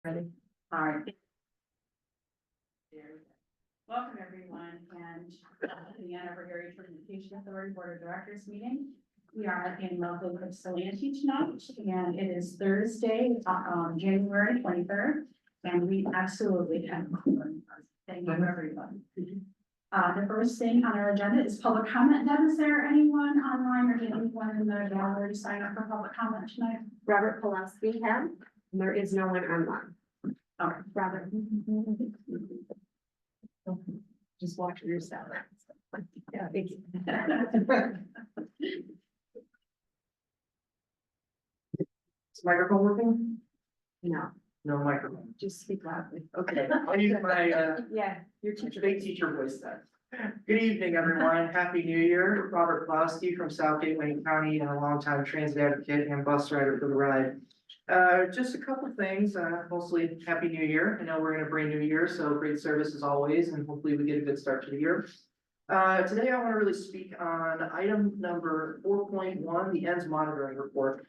Ready? All right. Welcome, everyone, and to the Anniversary Transportation Authority Board of Directors meeting. We are in local Ypsilanti tonight, and it is Thursday, January 23rd, and we absolutely have fun. Thank you, everyone. The first thing on our agenda is public comment. Deb, is there anyone online or anyone in the gallery sign up for public comment tonight? Robert Pulaski had. There is no one online. All right, Robert. Just watch yourself. Yeah, thank you. Is microphone working? No, No microphone. just speak loudly. Okay, I'll use my Yeah, your teacher. big teacher voice then. Good evening, everyone. Happy New Year. Robert Pulaski from Southgate, Wayne County, and a longtime transit advocate and bus rider for TheRide. Just a couple of things, mostly Happy New Year. I know we're in a brand new year, so great service as always, and hopefully we get a good start to the year. Today I want to really speak on item number 4.1, the ends monitoring report.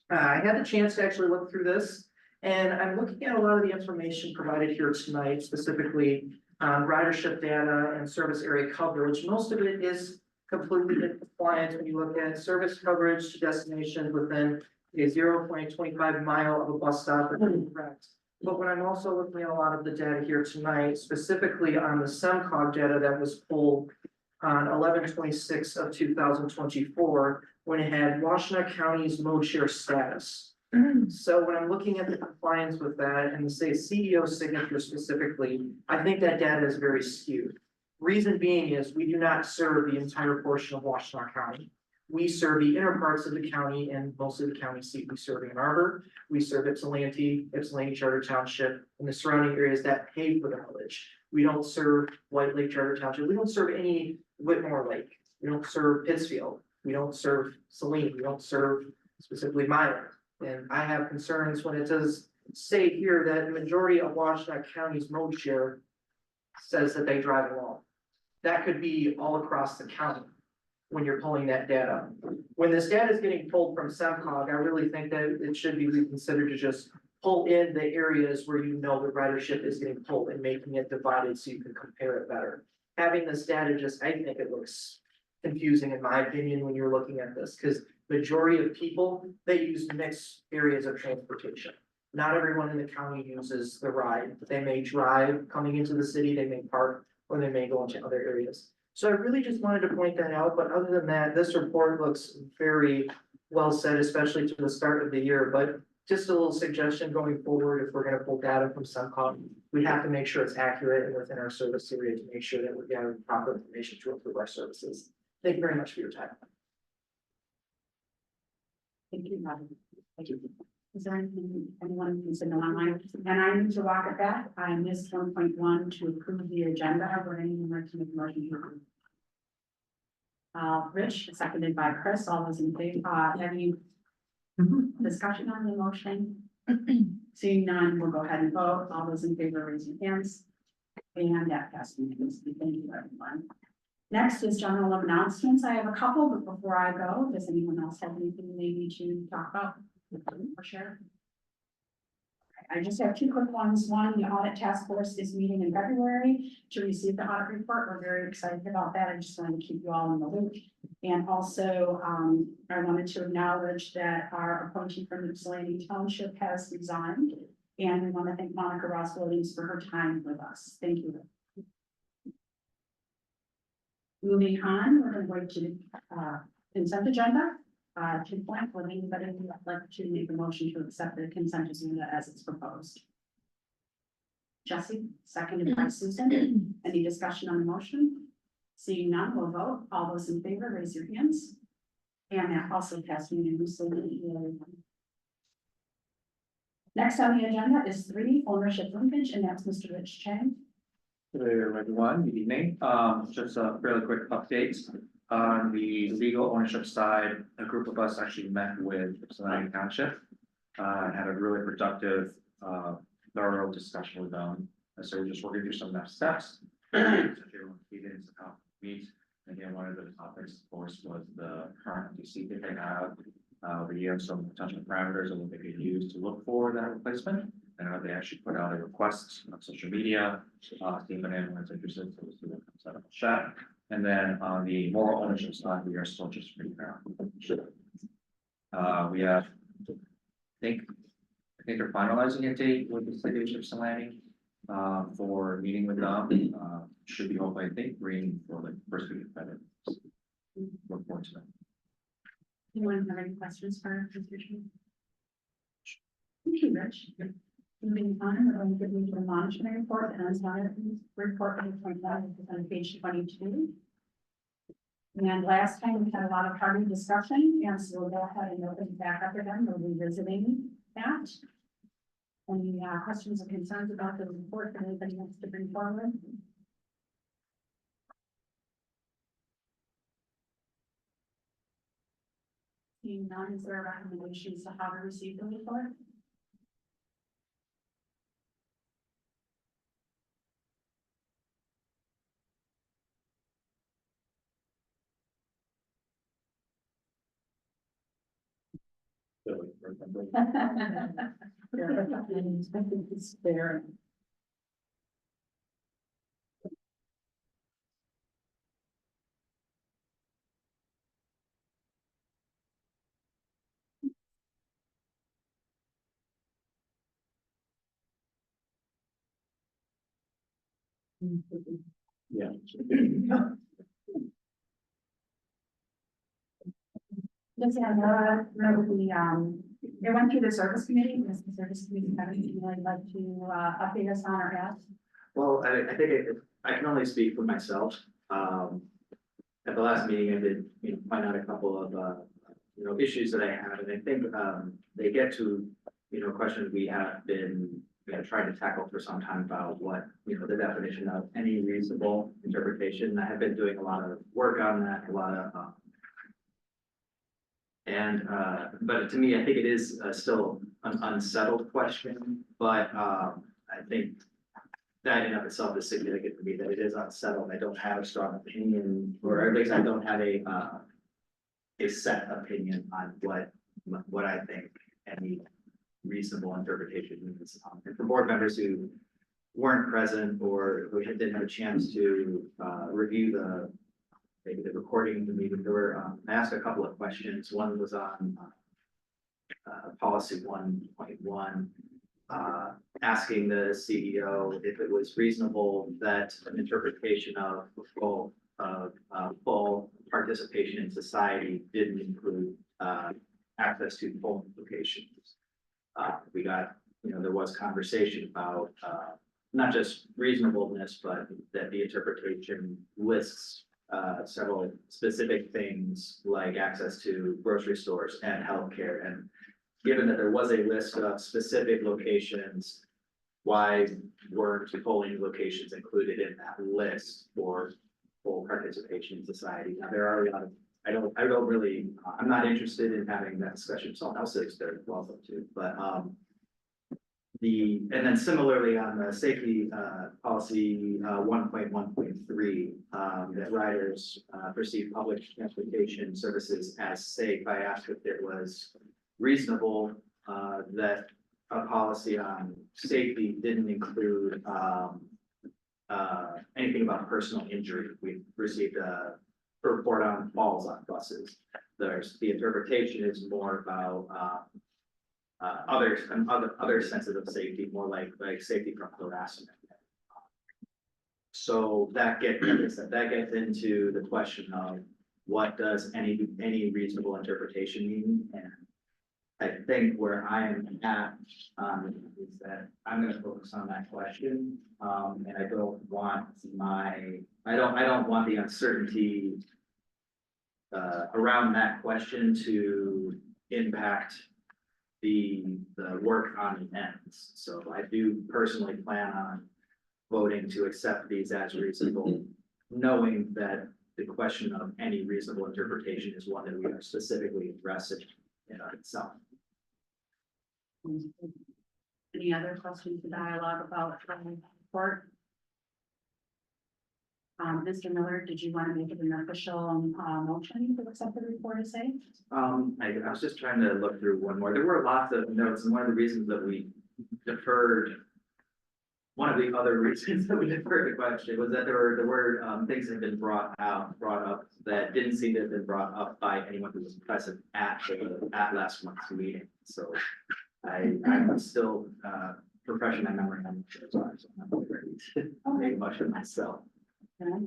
I had the chance to actually look through this, and I'm looking at a lot of the information provided here tonight, specifically on ridership data and service area coverage. Most of it is completely in compliance when you look at service coverage to destinations within a 0.25 mile of a bus stop. Correct. But when I'm also looking at a lot of the data here tonight, specifically on the SEMCOG data that was pulled on 11/26 of 2024, when it had Washtenaw County's mode share status. So when I'm looking at the compliance with that and say CEO signature specifically, I think that data is very skewed. Reason being is we do not serve the entire portion of Washtenaw County. We serve the inner parts of the county and most of the county seat. We serve Ann Arbor, we serve Ypsilanti Charter Township, and the surrounding areas that pay for the village. We don't serve White Lake Charter Township. We don't serve any Whitmore Lake. We don't serve Pittsfield. We don't serve Saline. We don't serve specifically Milan. And I have concerns when it does say here that the majority of Washtenaw County's mode share says that they drive along. That could be all across the county when you're pulling that data. When this data is getting pulled from SEMCOG, I really think that it should be reconsidered to just pull in the areas where you know the ridership is getting pulled and making it divided so you can compare it better. Having this data just, I think it looks confusing in my opinion when you're looking at this, because majority of people, they use mixed areas of transportation. Not everyone in the county uses TheRide. They may drive coming into the city, they may park, or they may go into other areas. So I really just wanted to point that out, but other than that, this report looks very well said, especially to the start of the year. But just a little suggestion going forward, if we're gonna pull data from SEMCOG, we have to make sure it's accurate and within our service area to make sure that we're gathering proper information to improve our services. Thank you very much for your time. thank you, Robin. Thank you. Is there anyone who's in the online? And I need to walk it back. I missed 1.1 to approve the agenda. Would anyone like to make a motion to approve? Rich, seconded by Chris. All those in favor, any discussion on the motion? Seeing none, we'll go ahead and vote. All those in favor, raise your hands. And that passes unanimously. Thank you, everyone. Next is general announcements. I have a couple, but before I go, does anyone else have anything they need to talk about or share? I just have two quick ones. One, the audit task force is meeting in February to receive the audit report. We're very excited about that. I just wanted to keep you all in the loop. And also, I wanted to acknowledge that our appointee from Ypsilanti Township has resigned. And we want to thank Monica Ross Williams for her time with us. Thank you. Moving on, we're going to consent agenda. 2 point, would anybody like to make a motion to accept the consent agenda as it's proposed? Jesse, seconded by Susan. Any discussion on the motion? Seeing none, we'll vote. All those in favor, raise your hands. And that also passed unanimously. Next on the agenda is 3, ownership linkage, and that's Mr. Rich Chang. Hello, everyone. Good evening. Just a fairly quick update. On the legal ownership side, a group of us actually met with Ypsilanti Township. Had a really productive, thorough discussion with them. And so we're just working through some next steps. Meet. Again, one of the topics, of course, was the current DC that they have. We have some potential parameters of what they could use to look for that replacement. I know they actually put out a request on social media, see if anyone's interested, so we'll see what comes out of the chat. And then on the moral ownership side, we are still just pretty fair. We have, I think they're finalizing a date with the city of Ypsilanti, for meeting with them, should be hopefully, I think, green for the first week of February. Look forward to that. Anyone have any questions for Mr. Chair? Thank you, Rich. Moving on, we're going to give you the monitoring report and monitoring report on page 22. And last time we had a lot of party discussion, and so we'll go ahead and open it back up again. We'll be revisiting that. Any questions or concerns about the report that anybody wants to bring forward? Seeing none, is there recommendations to how to receive the report? It's there. Yeah. Yes, and it went through the service committee. Does the service committee have anything you'd like to update us on or ask? Well, I think I can only speak for myself. At the last meeting, I did, find out a couple of, issues that I had, and I think, they get to, questions we have been, trying to tackle for some time about what, the definition of any reasonable interpretation. I have been doing a lot of work on that, a lot of, but to me, I think it is still an unsettled question, but, I think that in of itself is significant for me, that it is unsettled. I don't have a strong opinion, or at least I don't have a set opinion on what I think any reasonable interpretation means. And for board members who weren't present or who didn't have a chance to review maybe the recording of the meeting, there were I asked a couple of questions. One was on policy 1.1. Asking the CEO if it was reasonable that an interpretation of full participation in society didn't include access to polling locations. We got, there was conversation about not just reasonableness, but that the interpretation lists several specific things like access to grocery stores and healthcare. And given that there was a list of specific locations, why weren't polling locations included in that list for full participation in society? Now, there are a lot of, I'm not interested in having that discussion. Someone else is there welcome to, but and then similarly on the safety policy 1.1.3, that riders perceive public transportation services as safe. I asked if it was reasonable that a policy on safety didn't include anything about personal injury. We received a report on falls on buses. The interpretation is more about other senses of safety, more like safety from harassment. So that gets into the question of what does any reasonable interpretation mean? And I think where I am at is that I'm going to focus on that question, and I don't want the uncertainty around that question to impact the work on the ends. So I do personally plan on voting to accept these as reasonable, knowing that the question of any reasonable interpretation is one that we are specifically addressing in itself. Any other questions to dialogue about the report? Mr. Miller, did you want to make it an official motion to accept the report as safe? I was just trying to look through one more. There were lots of notes, and one of the reasons that we deferred. One of the other reasons that we deferred the question was that there were things that had been brought up that didn't seem to have been brought up by anyone who was present at last month's meeting. So I'm still refreshing my memory on those, so I'm not ready to make much of myself. Okay.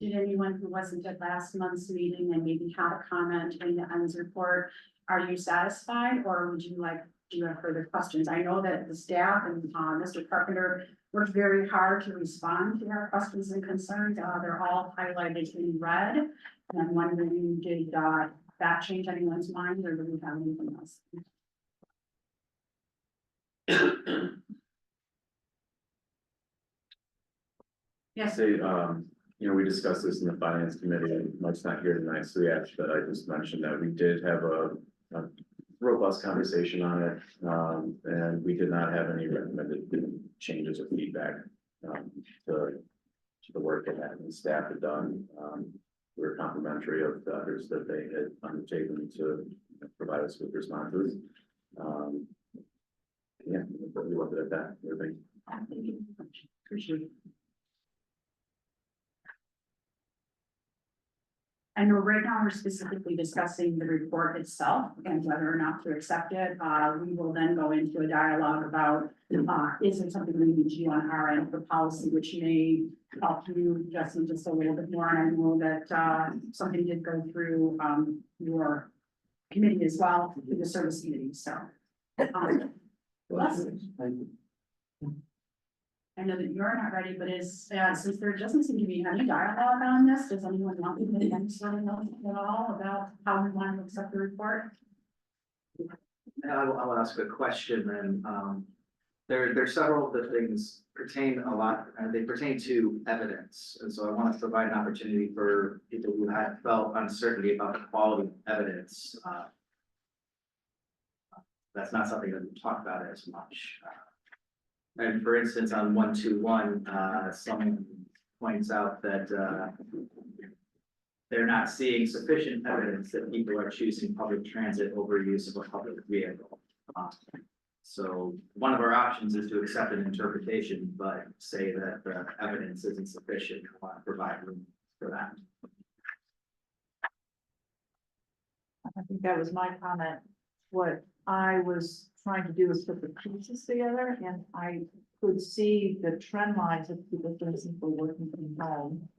Did anyone who wasn't at last month's meeting and maybe had a comment in the ends report, are you satisfied, or would you like, do you have further questions? I know that the staff and Mr. Carpenter worked very hard to respond to our questions and concerns. They're all highlighted in red. And I'm wondering, did that change anyone's mind, or do we have anything else? Yes, Say, we discussed this in the finance committee, Mike's not here tonight, so yeah, but I just mentioned that we did have a robust conversation on it. And we did not have any recommended changes or feedback, to the work that the staff had done. We were complimentary of the others that they had undertaken to provide us with responses. Yeah, we looked at that, everything. appreciate it. I know right now we're specifically discussing the report itself and whether or not to accept it. We will then go into a dialogue about, is it something we need to do on our end for policy, which may help you, Justin, just a little bit more. And I know that, something did go through, your committee as well, through the service committee, so. I know that you're not ready, but since there doesn't seem to be any dialogue on this, does anyone want to make any sort of note at all about how we want to accept the report? I'll ask a question then. There's several of the things they pertain to evidence. And so I want to provide an opportunity for people who had felt uncertainty about the quality of evidence. That's not something that we talk about as much. And for instance, on 121, someone points out that they're not seeing sufficient evidence that people are choosing public transit over use of a public vehicle. So one of our options is to accept an interpretation, but say that the evidence isn't sufficient. We want to provide room for that. I think that was my comment. What I was trying to do is put the pieces together, and I could see the trend lines of people, for instance, were working from home,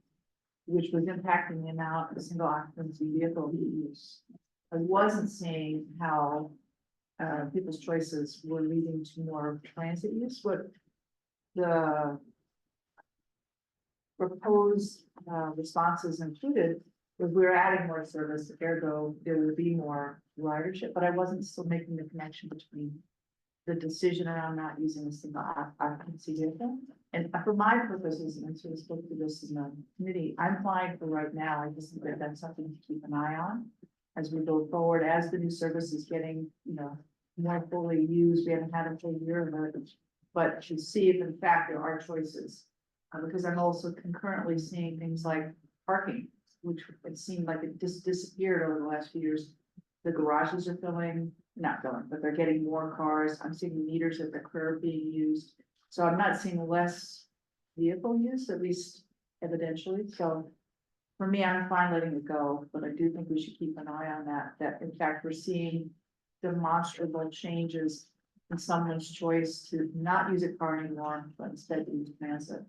which was impacting the amount of single occupancy vehicle use. I wasn't seeing how people's choices were leading to more transit use. What the proposed responses included was we're adding more service, ergo there will be more ridership, but I wasn't still making the connection between the decision around not using a single occupancy vehicle. And for my purposes, and I sort of spoke to this in the committee, I'm fine for right now. I just think that that's something to keep an eye on as we go forward, as the new service is getting, more fully used. We haven't had a full year of it, but to see if in fact there are choices. Because I'm also concurrently seeing things like parking, which it seemed like it just disappeared over the last few years. The garages are not filling, but they're getting more cars. I'm seeing the meters at the curb being used. So I'm not seeing less vehicle use, at least evidentially. So for me, I'm fine letting it go, but I do think we should keep an eye on that in fact, we're seeing demonstrable changes in someone's choice to not use a car anymore, but instead use transit.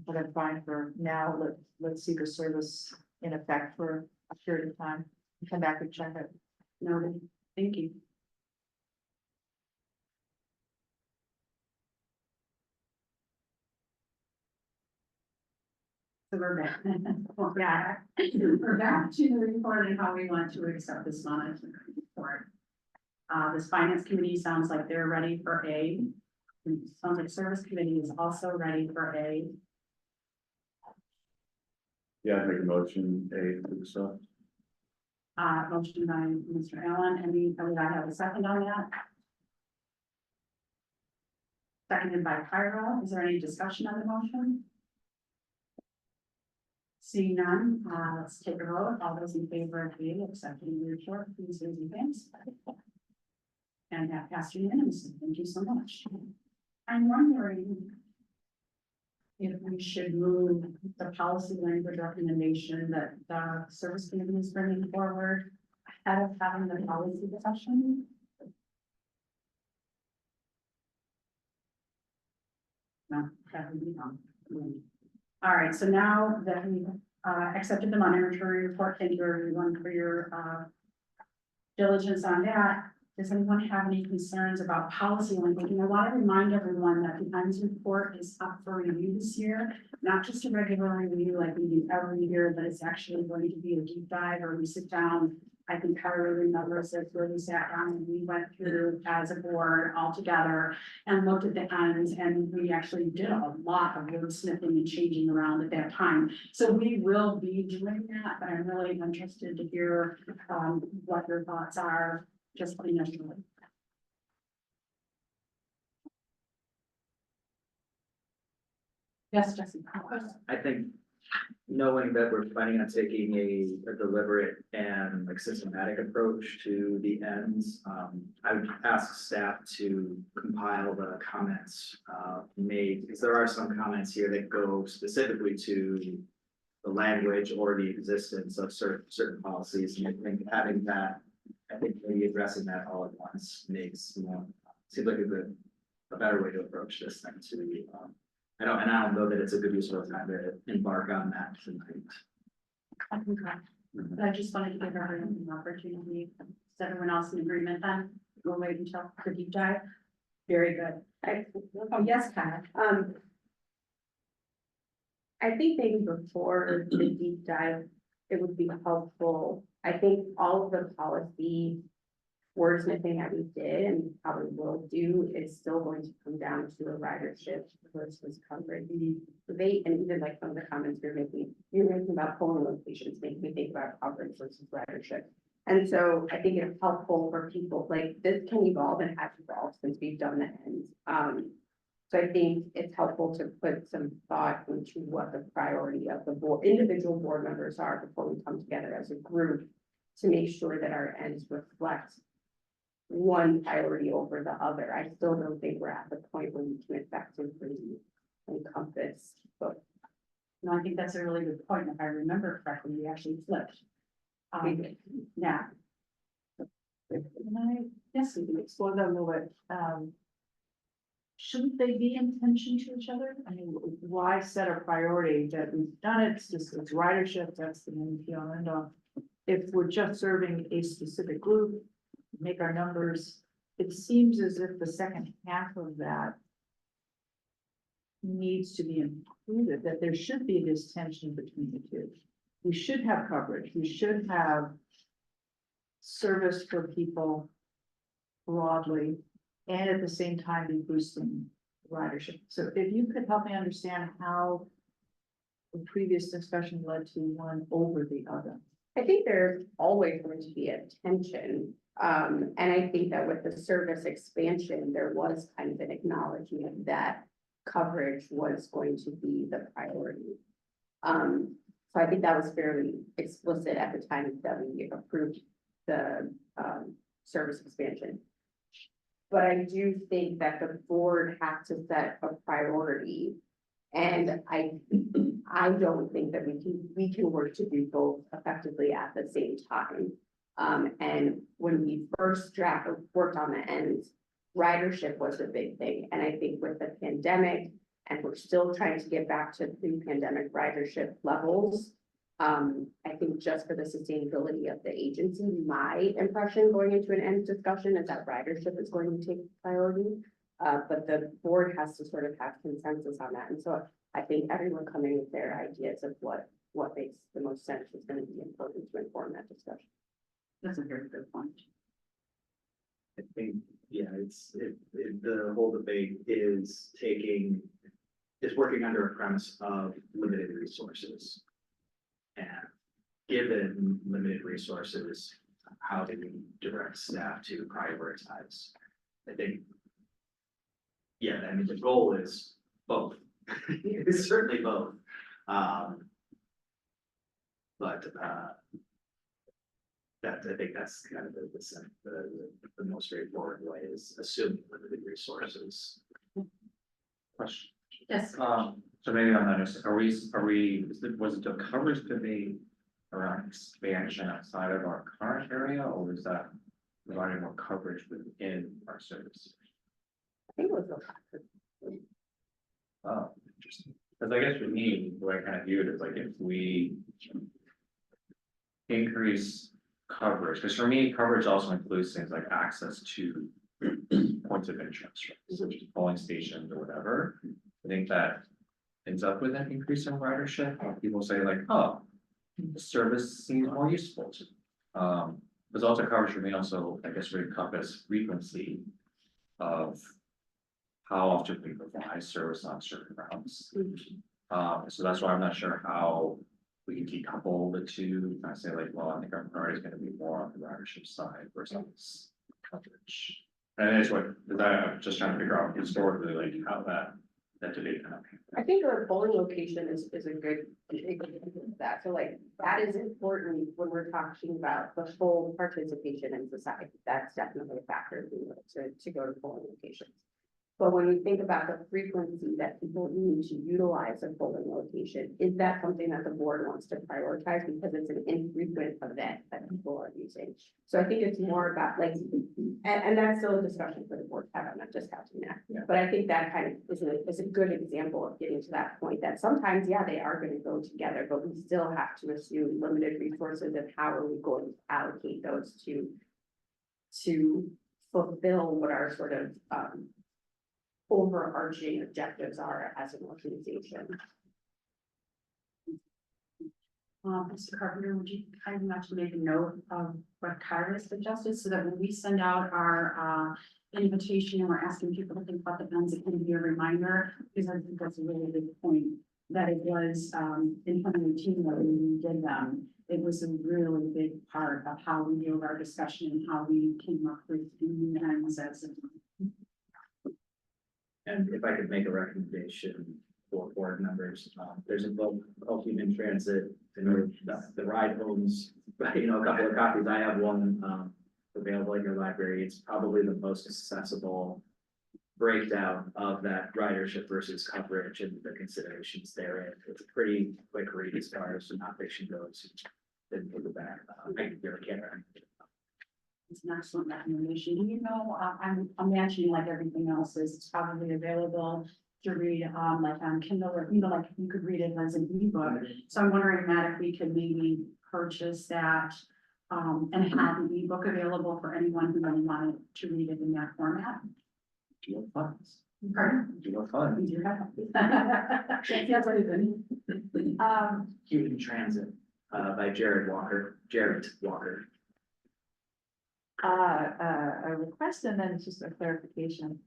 But I'm fine for now. Let's see the service in effect for a period of time and come back and check it. Noted. Thank you. So we're back. We're back to the report and how we want to accept this monitoring report. This finance committee sounds like they're ready for A. And sounds like service committee is also ready for A. Yeah, I make a motion, for the stuff. Motion by Mr. Allen. Would I have a second on that? Seconded by Kyra. Is there any discussion on the motion? Seeing none, let's take a vote. All those in favor of A accepting the report, please raise your hands. And that passed unanimously. Thank you so much. I'm wondering if we should move the policy language recommendation that the service committee is bringing forward ahead of having the policy discussion. No, that would be wrong. All right, so now that we accepted the monitoring report, thank you everyone for your diligence on that. Does anyone have any concerns about policy language? And I want to remind everyone that the ends report is up for review this year, not just a regular review like we do every year, but it's actually going to be a deep dive where we sit down. I think Kyra remembers this, where we sat down and we went through as a board all together and looked at the ends, and we actually did a lot of wordsmithing and changing around at that time. So we will be doing that, but I'm really interested to hear what your thoughts are just initially. Yes, Jesse. I think knowing that we're planning on taking a deliberate and like systematic approach to the ends, I would ask staff to compile the comments made, because there are some comments here that go specifically to the language or the existence of certain policies, and I think having that, I think maybe addressing that all at once makes, seems like a better way to approach this than to, I don't know that it's a good use of time to embark on that tonight. I concur. But I just wanted to give everyone an opportunity. Is everyone else in agreement then? We'll wait until the deep dive. Very good. Oh, yes, Kyle. I think maybe before the deep dive, it would be helpful. I think all of the policy wordsmithing that we did and probably will do is still going to come down to a ridership versus coverage debate. And even like some of the comments you're making about polling locations, make me think about coverage versus ridership. And so I think it's helpful for people, like this can evolve and has evolved since we've done the ends. So I think it's helpful to put some thought into what the priority of the board, individual board members are before we come together as a group to make sure that our ends reflect one priority over the other. I still don't think we're at the point where we can effectively encompass both. No, I think that's a really good point. If I remember correctly, we actually flipped. Yeah. Yes, we can Explore that a little bit. Shouldn't they be in tension to each other? I mean, why set a priority that we've done it, it's just, it's ridership, that's the main key on end on. If we're just serving a specific group, make our numbers, it seems as if the second half of that needs to be included, that there should be this tension between the two. We should have coverage, we should have service for people broadly, and at the same time be boosting ridership. So if you could help me understand how the previous discussion led to one over the other. I think there's always going to be a tension. And I think that with the service expansion, there was kind of an acknowledgement that coverage was going to be the priority. So I think that was fairly explicit at the time that we approved the service expansion. But I do think that the board has to set a priority. And I don't think that we can work to do both effectively at the same time. And when we first worked on the ends, ridership was a big thing. And I think with the pandemic, and we're still trying to get back to pre-pandemic ridership levels. I think just for the sustainability of the agency, my impression going into an ends discussion is that ridership is going to take priority. But the board has to sort of have consensus on that. And so I think everyone coming with their ideas of what makes the most sense is going to be important to inform that discussion. That's a very good point. I think, yeah, the whole debate is working under a premise of limited resources. And given limited resources, how do we direct staff to prioritize? I think, yeah, I mean, the goal is both. It's certainly both. But I think that's kind of the most straightforward way is assuming limited resources. Question. Yes. So maybe I'm not understanding, was it the coverage to be around expansion outside of our current area, or was that providing more coverage within our service? I think it was the. Oh, interesting. Because I guess for me, the way I kind of view it is like if we increase coverage, because for me, coverage also includes things like access to points of interest, right? Such as polling stations or whatever. I think that ends up with an increase in ridership. People say like, oh, the service seems more useful to. There's also coverage for me also, I guess, would encompass frequency of how often we provide service on certain routes. So that's why I'm not sure how we can decouple the two. I say like, well, I think our priority is going to be more on the ridership side versus coverage. And that's what, I'm just trying to figure out historically, like how that debate kind of. I think a polling location is a good example of that. So like, that is important when we're talking about the full participation in society. That's definitely a factor to go to polling locations. But when we think about the frequency that people need to utilize a polling location, is that something that the board wants to prioritize because it's an infrequent event that people are using? So I think it's more about like, and that's still a discussion for the board to have. I'm not just having that. Yeah. But I think that kind of is a good example of getting to that point that sometimes, yeah, they are going to go together, but we still have to assume limited resources and how are we going to allocate those to fulfill what our sort of, overarching objectives are as an organization. Mr. Carpenter, would you kind enough to make a note of what Kyra suggested so that when we send out our invitation and we're asking people to think about the events, it can be a reminder, because I think that's a really good point, that it was in 2018 that we did them. It was a really big part of how we drove our discussion and how we came up with the ends as a. And if I could make a recommendation for board members, there's a book called Human Transit, and TheRide owns, a couple of copies. I have one available in your library. It's probably the most accessible breakdown of that ridership versus coverage and the considerations therein. It's a pretty quick read as far as nonfiction goes. Then put it back. I really can't recommend it. It's an excellent recommendation. Do you know, I'm imagining like everything else is, it's probably available to read, like on Kindle or, like you could read it as an ebook. So I'm wondering, Matt, if we could maybe purchase that, and have the ebook available for anyone who really wanted to read it in that format. Do you have funds? Pardon? Do you have funds? We do have. That's what it is. Human Transit by Jared Walker. A request and then just a clarification.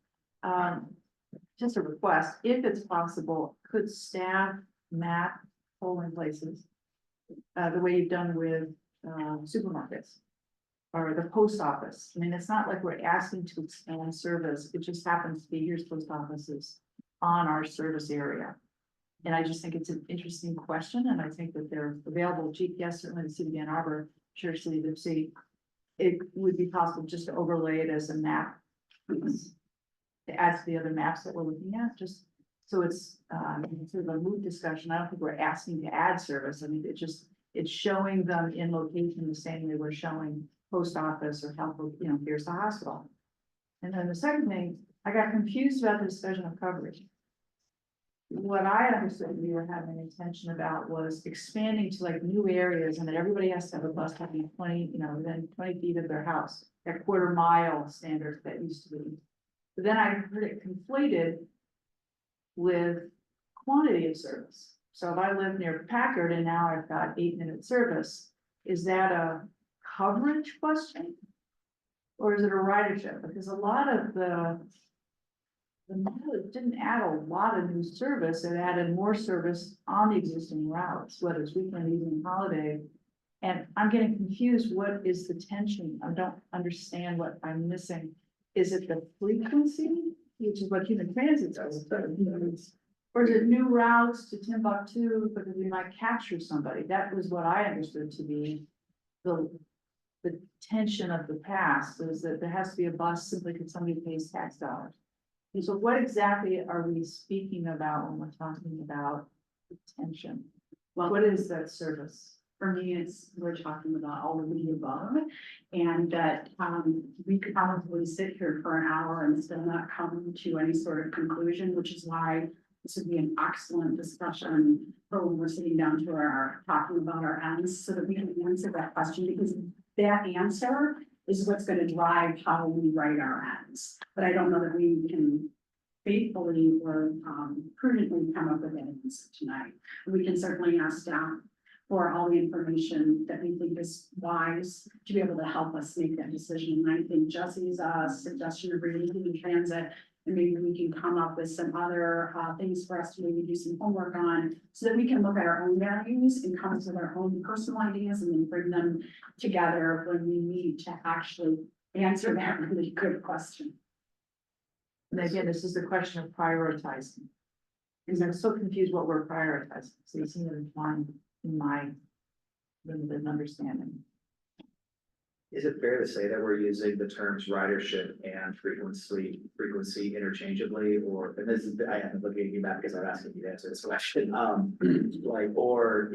Just a request, if it's possible, could staff map polling places? The way you've done with supermarkets or the post office. I mean, it's not like we're asking to expand service. It just happens to be here's post offices on our service area. And I just think it's an interesting question, and I think that they're available GPS, certainly the city of Ann Arbor, Church City, Lip City. It would be possible just to overlay it as a map. To add to the other maps that we're looking at, just so it's sort of a mood discussion. I don't think we're asking to add service. I mean, it's showing them in location the same way we're showing post office or health, here's the hospital. And then the second thing, I got confused about the discussion of coverage. What I understood we were having intention about was expanding to like new areas and that everybody has to have a bus having 20, within 20 feet of their house, that quarter-mile standard that used to be. But then I heard it conflated with quantity of service. So if I live near Packard and now I've got 8-minute service, is that a coverage question? Or is it a ridership? Because a lot of the mileage didn't add a lot of new service. It added more service on the existing routes, whether it's weekend, evening, holiday. And I'm getting confused. What is the tension? I don't understand what I'm missing. Is it the frequency, which is what human transit does? Or is it new routes to Timbuktu because we might capture somebody? That was what I understood to be the the tension of the past is that there has to be a bus simply because somebody pays tax dollars. And so what exactly are we speaking about when we're talking about tension? Well, What is that service? for me, we're talking about all of the above. And that, we could probably sit here for an hour and still not come to any sort of conclusion, which is why this would be an excellent discussion for when we're sitting down to talking about our ends, so that we can answer that question, because that answer is what's gonna drive how we write our ends. But I don't know that we can faithfully or prudently come up with an answer tonight. We can certainly ask staff for all the information that we think is wise to be able to help us make that decision. And I think Jesse's suggestion of reading in transit, and maybe we can come up with some other things for us to maybe do some homework on, so that we can look at our own values and come up with our own personal ideas and then bring them together when we need to actually answer that really good question. And again, this is the question of prioritizing. Because I'm so confused what we're prioritizing, so you seem to find in my limited understanding. Is it fair to say that we're using the terms ridership and frequency interchangeably, or, and this is, I am looking at you back because I'm asking you to answer this question, like, or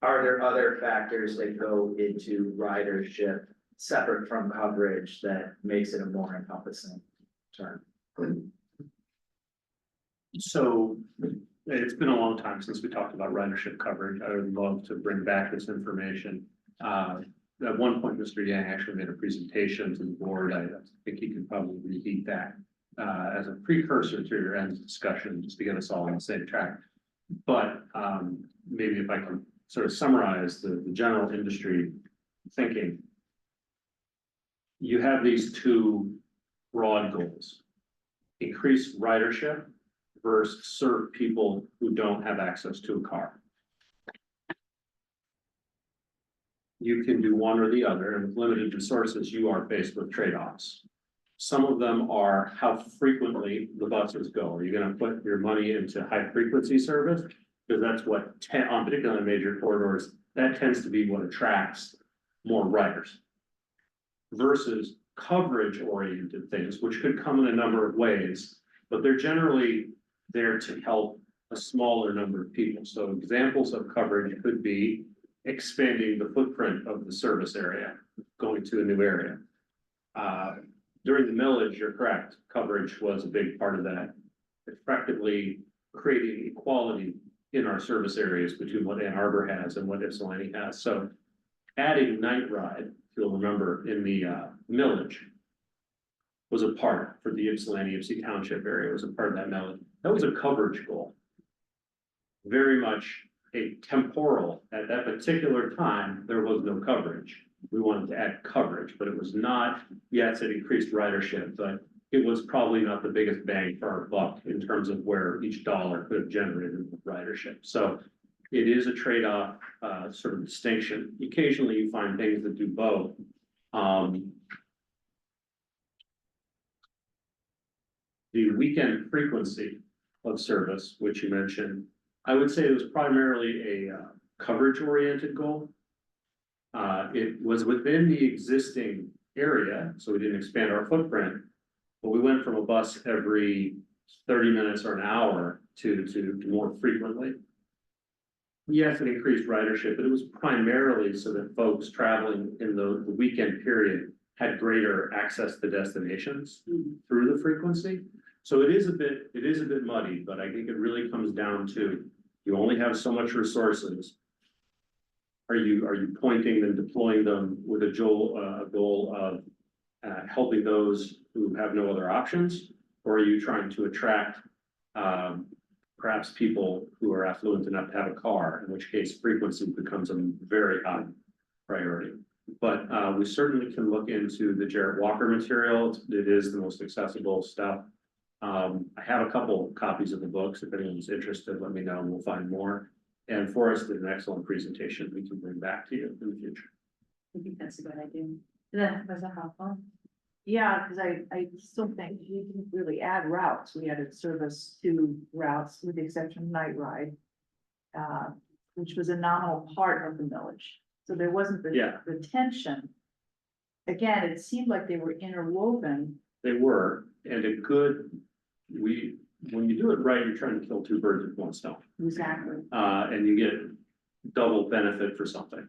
are there other factors that go into ridership separate from coverage that makes it a more encompassing term? So it's been a long time since we talked about ridership coverage. I would love to bring back this information. At one point, Mr. Yang actually made a presentation to the board. I think he could probably repeat that as a precursor to your end discussion, just to get us all on the same track. But maybe if I can sort of summarize the general industry thinking. You have these two broad goals: increase ridership versus serve people who don't have access to a car. You can do one or the other, and with limited resources, you are faced with trade-offs. Some of them are how frequently the buses go. Are you gonna put your money into high frequency service? Because that's what, on particularly major corridors, that tends to be what attracts more riders. Versus coverage oriented things, which could come in a number of ways, but they're generally there to help a smaller number of people. So examples of coverage could be expanding the footprint of the service area, going to a new area. During the millage, you're correct, coverage was a big part of that. Effectively creating equality in our service areas between what Ann Arbor has and what Ypsilanti has. So adding TheRide, if you'll remember, in the millage was a part for the Ypsi Township area, was a part of that millage. That was a coverage goal. Very much a temporal, at that particular time, there was no coverage. We wanted to add coverage, but it was not, yes, it increased ridership, but it was probably not the biggest bang for our buck in terms of where each dollar could have generated ridership. So it is a trade-off sort of distinction. Occasionally you find things that do both. The weekend frequency of service, which you mentioned, I would say it was primarily a coverage-oriented goal. It was within the existing area, so we didn't expand our footprint, but we went from a bus every 30 minutes or an hour to more frequently. Yes, it increased ridership, but it was primarily so that folks traveling in the weekend period had greater access to destinations through the frequency. So it is a bit muddy, but I think it really comes down to, you only have so much resources. Are you pointing and deploying them with a goal of helping those who have no other options? Or are you trying to attract perhaps people who are affluent enough to have a car, in which case frequency becomes a very high priority. But we certainly can look into the Jarrett Walker material. It is the most accessible stuff. I have a couple copies of the books. If anyone's interested, let me know and we'll find more. And Forrest did an excellent presentation we can bring back to you in the future. I think that's a good idea. Was that helpful? Yeah, because I still think we didn't really add routes. We added service to routes with the exception of TheRide, which was a nominal part of the millage. So there wasn't Yeah. the tension. Again, it seemed like they were interwoven. They were, and when you do it right, you're trying to kill two birds with one stone. Exactly. And you get double benefit for something.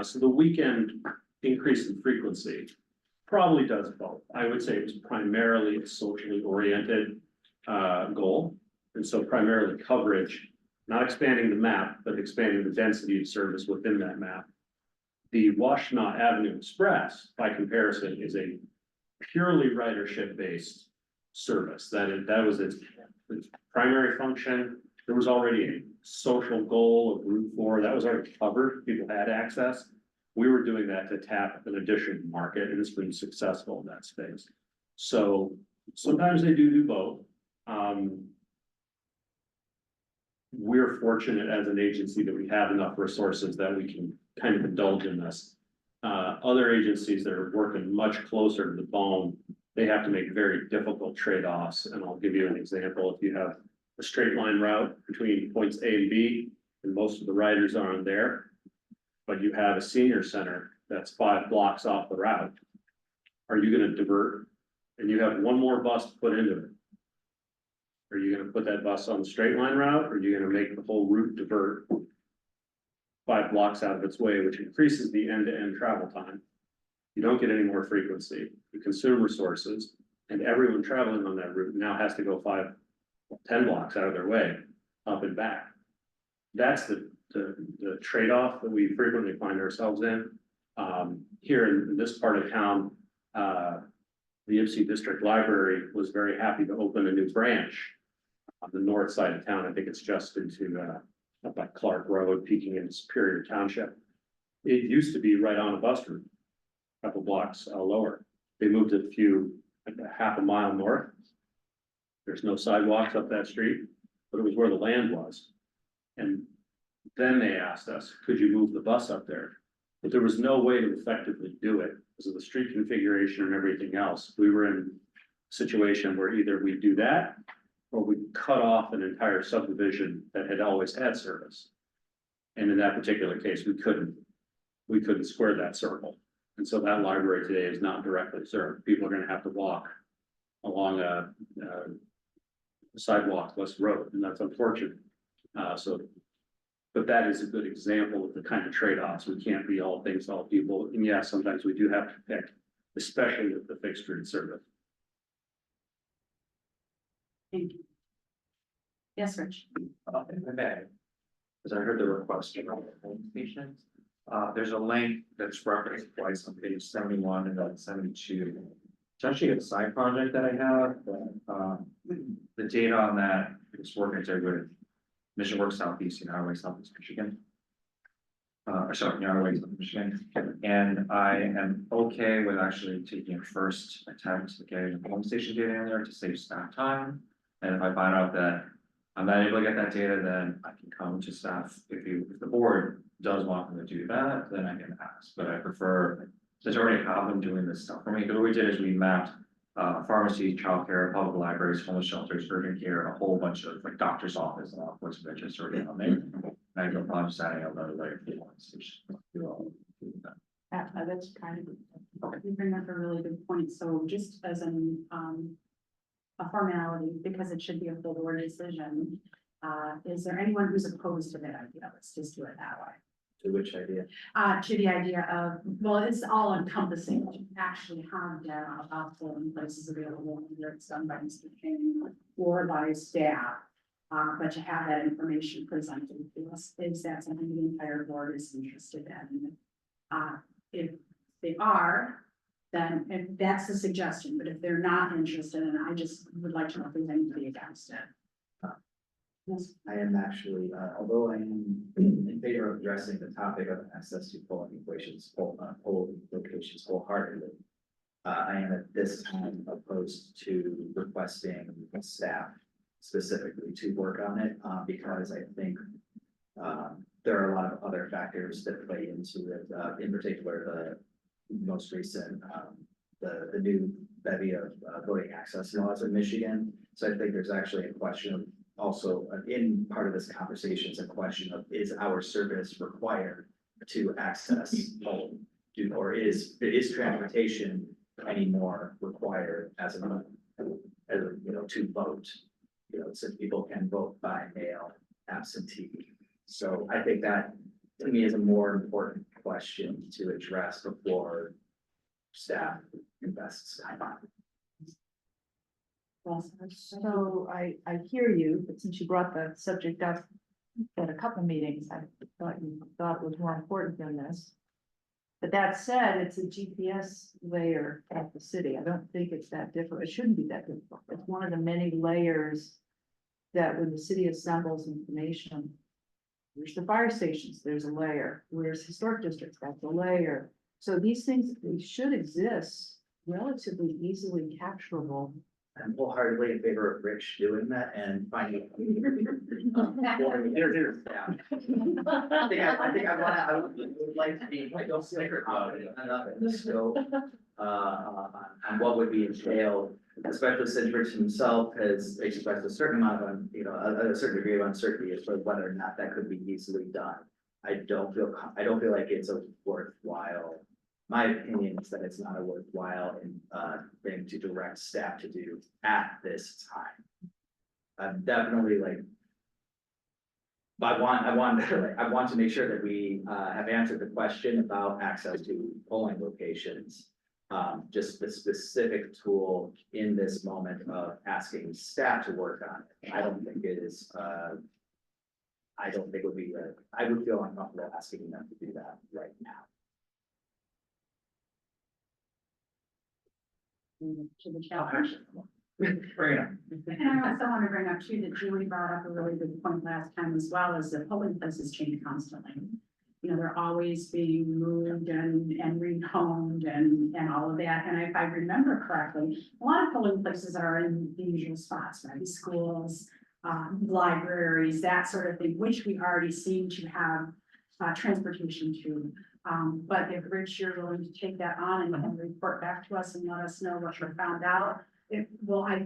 So the weekend increase in frequency probably does both. I would say it was primarily a socially oriented goal. And so primarily coverage, not expanding the map, but expanding the density of service within that map. The Washtenaw Avenue Express, by comparison, is a purely ridership-based service. That was its primary function. There was already a social goal of Route 4, that was already covered, people had access. We were doing that to tap an additional market, and it's been successful in that space. So sometimes they do both. We're fortunate as an agency that we have enough resources that we can kind of indulge in this. Other agencies that are working much closer to the bone, they have to make very difficult trade-offs, and I'll give you an example. If you have a straight line route between points A and B, and most of the riders are on there, but you have a senior center that's 5 blocks off the route, are you gonna divert? And you have one more bus to put into it. Are you gonna put that bus on the straight line route, or are you gonna make the whole route divert 5 blocks out of its way, which increases the end-to-end travel time? You don't get any more frequency, you consume resources, and everyone traveling on that route now has to go 5-10 blocks out of their way, up and back. That's the trade-off that we frequently find ourselves in. Here in this part of town, the Ypsi District Library was very happy to open a new branch on the north side of town. I think it's just into, up by Clark Road, peeking into Superior Township. It used to be right on a bus route, a couple blocks lower. They moved it half a mile north. There's no sidewalks up that street, but it was where the land was. And then they asked us, could you move the bus up there? But there was no way to effectively do it because of the street configuration and everything else. We were in a situation where either we do that or we cut off an entire subdivision that had always had service. And in that particular case, we couldn't square that circle. And so that library today is not directly served. People are gonna have to walk along a sidewalk-less road, and that's unfortunate. But that is a good example of the kind of trade-offs. We can't be all things to all people. And yeah, sometimes we do have to pick, especially with the fixed route service. Thank you. Yes, Rich. If I may, because I heard the request around the home stations. There's a link that's referenced twice on page 71 and then 72. It's actually a side project that I have, but, the data on that is working with Mission Works Southeast, United Way Southeast Michigan. United Way Southeast Michigan, and I am okay with actually taking a first attempt at getting the home station data in there to save staff time. And if I find out that I'm not able to get that data, then I can come to staff. If the board does want me to do that, then I can ask, but I prefer, since I already have them doing this stuff for me, because what we did is we mapped pharmacies, childcare, public libraries, homeless shelters, urgent care, a whole bunch of like doctor's office and all sorts of interest already on there. And I go, I'm just adding another layer for one station. That's kind of. You bring up a really good point. So just as a formality, because it should be a full board decision, is there anyone who's opposed to that idea? Let's just do it that way. To which idea? To the idea of, well, it's all encompassing, to actually have data about polling places available, whether it's done by Mr. King or by staff. But to have that information presented to us, is that something the entire board is interested in? If they are, then if that's the suggestion, but if they're not interested, and I just would like to know if there's anybody against it. Yes. I am actually, although I am in favor of addressing the topic of access to polling locations wholeheartedly. I am at this time opposed to requesting staff specifically to work on it, because I think there are a lot of other factors that play into it, in particular, the most recent, the new bevy of voting access laws in Michigan. So I think there's actually a question of also in part of this conversation is a question of, is our service required to access home? Or is transportation anymore required as a, to vote? Since people can vote by mail, absentee. So I think that, to me, is a more important question to address before staff invests time on. So I hear you, but since you brought the subject up at a couple meetings, I thought you thought it was more important than this. But that said, it's a GPS layer at the city. I don't think it's that different. It shouldn't be that difficult. It's one of the many layers that when the city assembles information, there's the fire stations, there's a layer. Where's historic districts, that's a layer. So these things, they should exist relatively easily capturable. I'm wholeheartedly in favor of Rich doing that and finding. Here. Yeah. I think I would like to be, I don't feel confident enough in the scope, on what would be entailed, especially since Rich himself has expressed a certain amount of, a certain degree of uncertainty as to whether or not that could be easily done. I don't feel like it's a worthwhile. My opinion is that it's not a worthwhile thing to direct staff to do at this time. I'm definitely like. But I want to make sure that we have answered the question about access to polling locations. Just the specific tool in this moment of asking staff to work on it. I don't think it is. I don't think it would be. I would feel uncomfortable asking them to do that right now. To the challenge. Bring it up. And I also want to bring up too, that Julie brought up a really good point last time as well, is that polling places change constantly. They're always being moved and rehomed and all of that. And if I remember correctly, a lot of polling places are in the usual spots, right? Schools, libraries, that sort of thing, which we already seem to have transportation to. But if Rich, you're willing to take that on and report back to us and let us know what you found out, I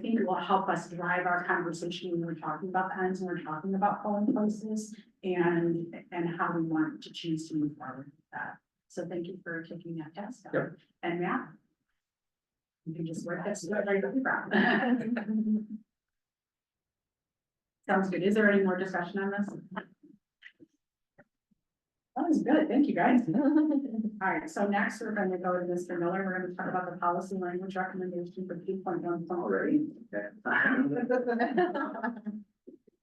think it will help us drive our conversation when we're talking about the ends and we're talking about polling places and how we want to choose to move forward with that. So thank you for taking that test. Yep. And yeah, you can just work that right from. Sounds good. Is there any more discussion on this? That was good. Thank you, guys. All right, so next we're going to go to Mr. Miller. We're going to talk about the policy language recommendation for 2.1 already. Okay.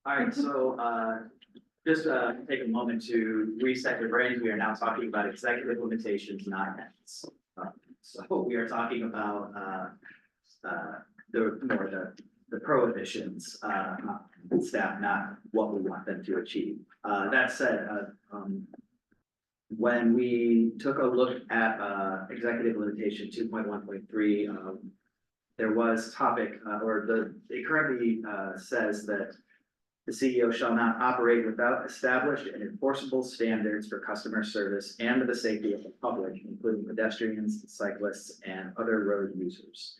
All right, so just take a moment to reset your brains. We are now talking about executive limitations, not ends. So we are talking about the prohibitions staff, not what we want them to achieve. That said, when we took a look at executive limitation 2.1.3, there was topic it currently says that the CEO shall not operate without established and enforceable standards for customer service and the safety of the public, including pedestrians, cyclists, and other road users.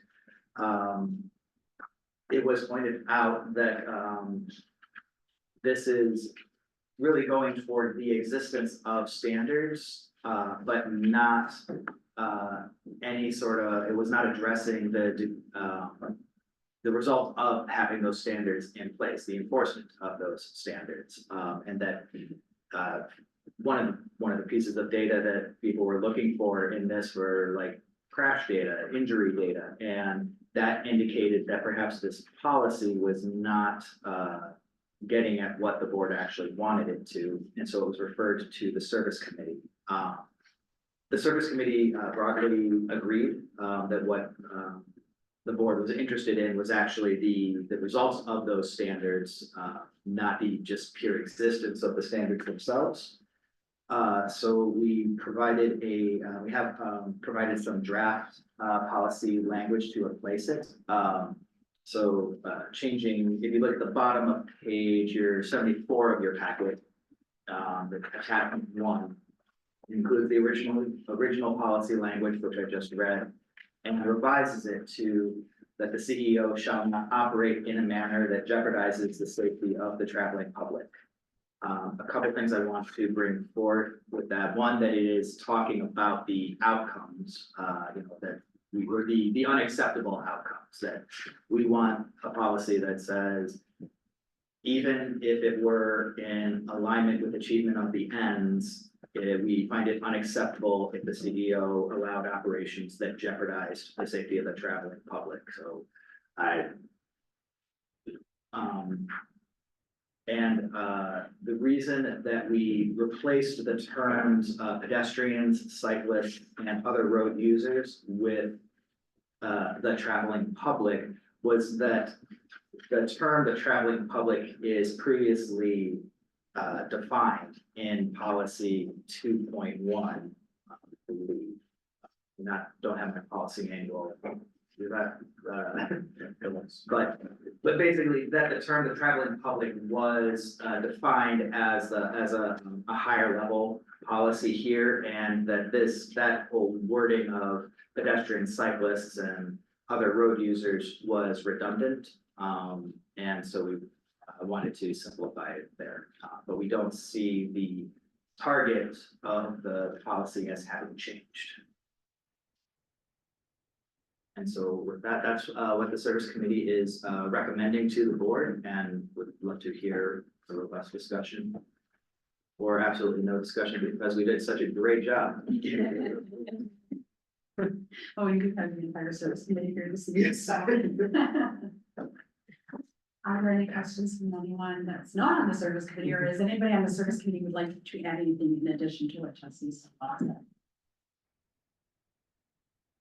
It was pointed out that this is really going toward the existence of standards, but not any sort of, it was not addressing the result of having those standards in place, the enforcement of those standards. And that one of the pieces of data that people were looking for in this were like crash data, injury data, and that indicated that perhaps this policy was not getting at what the board actually wanted it to, and so it was referred to the service committee. The service committee broadly agreed that what the board was interested in was actually the results of those standards, not the just pure existence of the standards themselves. So we provided we have provided some draft policy language to replace it. So changing, if you look at the bottom of page, your 74 of your packet, the attachment 1 includes the original policy language, which I just read, and revises it to that the CEO shall not operate in a manner that jeopardizes the safety of the traveling public. A couple things I want to bring forth with that. One, that it is talking about the outcomes, that we were the unacceptable outcomes, that we want a policy that says, even if it were in alignment with achievement of the ends, we find it unacceptable if the CEO allowed operations that jeopardized the safety of the traveling public. So the reason that we replaced the terms pedestrians, cyclists, and other road users with the traveling public was that the term the traveling public is previously defined in policy 2.1. Don't have my policy manual. Do that, but basically that the term the traveling public was defined as a higher level policy here, and that whole wording of pedestrian, cyclists, and other road users was redundant. And so we wanted to simplify it there, but we don't see the target of the policy as having changed. And so with that, that's what the service committee is recommending to the board, and would love to hear a robust discussion. Or absolutely no discussion, because we did such a great job. Oh, you could have the entire service committee here to see you, so. Are there any questions from anyone that's not on the service committee, or is anybody on the service committee would like to add anything in addition to what Jesse's said?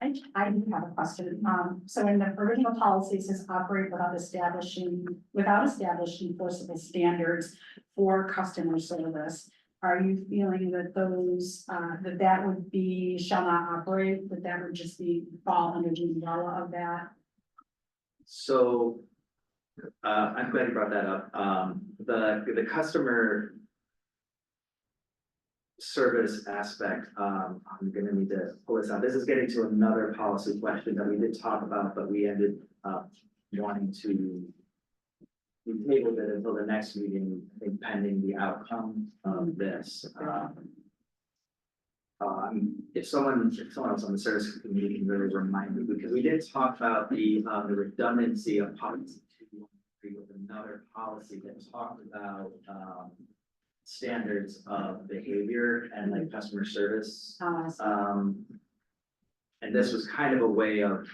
I do have a question. So in the original policy, it says operate without establishing enforceable standards for customer service. Are you feeling that those, that would be shall not operate, that would just be fall under the umbrella of that? So I'm glad you brought that up. The customer service aspect, I'm gonna need to pull this out. This is getting to another policy question that we did talk about, but we ended up wanting to. We tabled it until the next meeting, I think, pending the outcome of this. If someone else on the service committee can really remind me, because we did talk about the redundancy of policy 213 with another policy that talked about standards of behavior and like customer service. And this was kind of a way of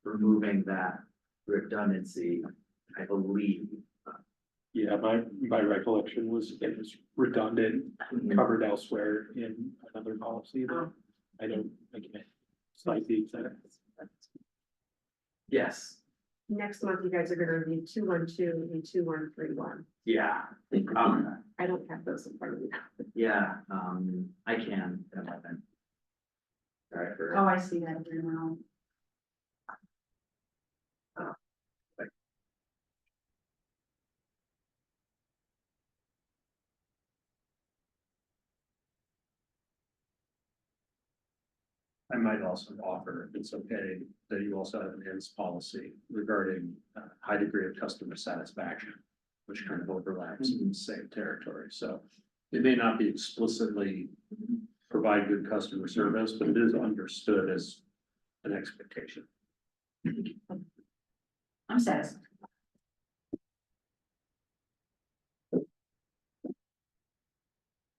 removing that redundancy, I believe. Yeah, my recollection was it was redundant, covered elsewhere in another policy that I can't cite the exact. Yes, Next month, you guys are gonna read 212 and 2131. yeah, I don't have those in front of me. yeah, I can. All right, for. Oh, I see that here now. I might also offer, if it's okay, that you also have an ends policy regarding high degree of customer satisfaction, which kind of overlaps in the same territory. So it may not be explicitly provide good customer service, but it is understood as an expectation. I'm satisfied.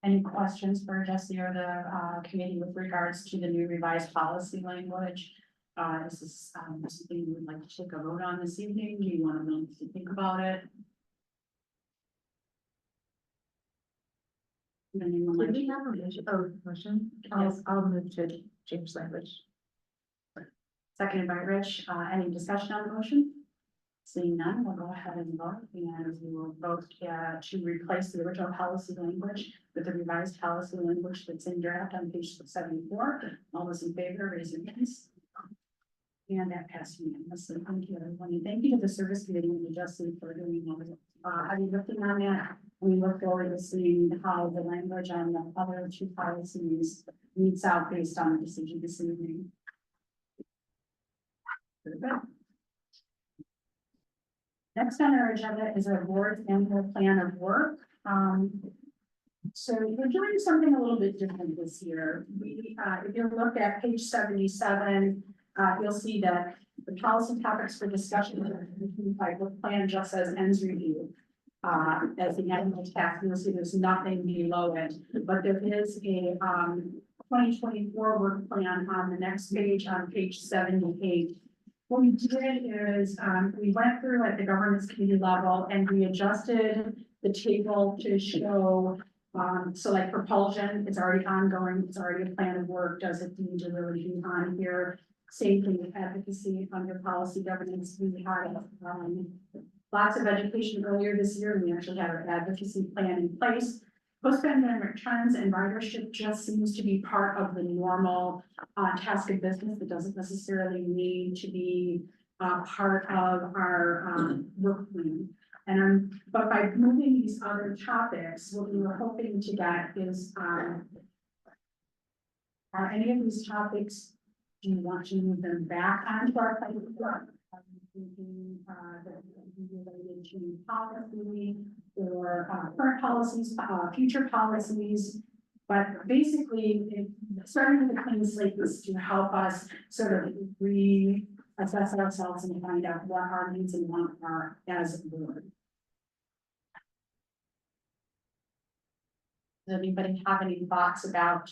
Any questions for Jesse or the committee with regards to the new revised policy language? Is this something you would like to take a vote on this evening? Do you want a minute to think about it? Anyone like Did we have a motion? I'll move to change language. Seconded by Rich, any discussion on the motion? Seeing none, we'll go ahead and vote, and we will vote to replace the original policy language with the revised policy language that's in draft on page 74. All those in favor, raise your hands. And that passed unanimously. Thank you, everyone. And thank you to the service committee and Justin for doing all this. Are you looking on that? We look forward to seeing how the language on the other two policies meets out based on the decision this evening. Very good. Next on our agenda is our board annual plan of work. So we're doing something a little bit different this year. If you look at page 77, you'll see that the policy topics for discussion like the plan just says ends review. As the annual task, you'll see there's nothing below it, but there is a 2024 work plan on the next page, on page 78. What we did is, we went through at the governance committee level and we adjusted the table to show, so like propulsion, it's already ongoing, it's already a plan of work, does it need to really be on here? Same thing with advocacy under policy governance, we had, lots of education earlier this year, and we actually have our advocacy plan in place. Post-pandemic trends and ridership just seems to be part of the normal task of business that doesn't necessarily need to be part of our work plan. But by moving these other topics, what we were hoping to get is are any of these topics, do you want to move them back onto our plan? Are you thinking that related to policy or current policies, future policies? But basically, starting with a clean slate is to help us sort of reassess ourselves and find out what our needs and wants are as a board. Does anybody have any thoughts about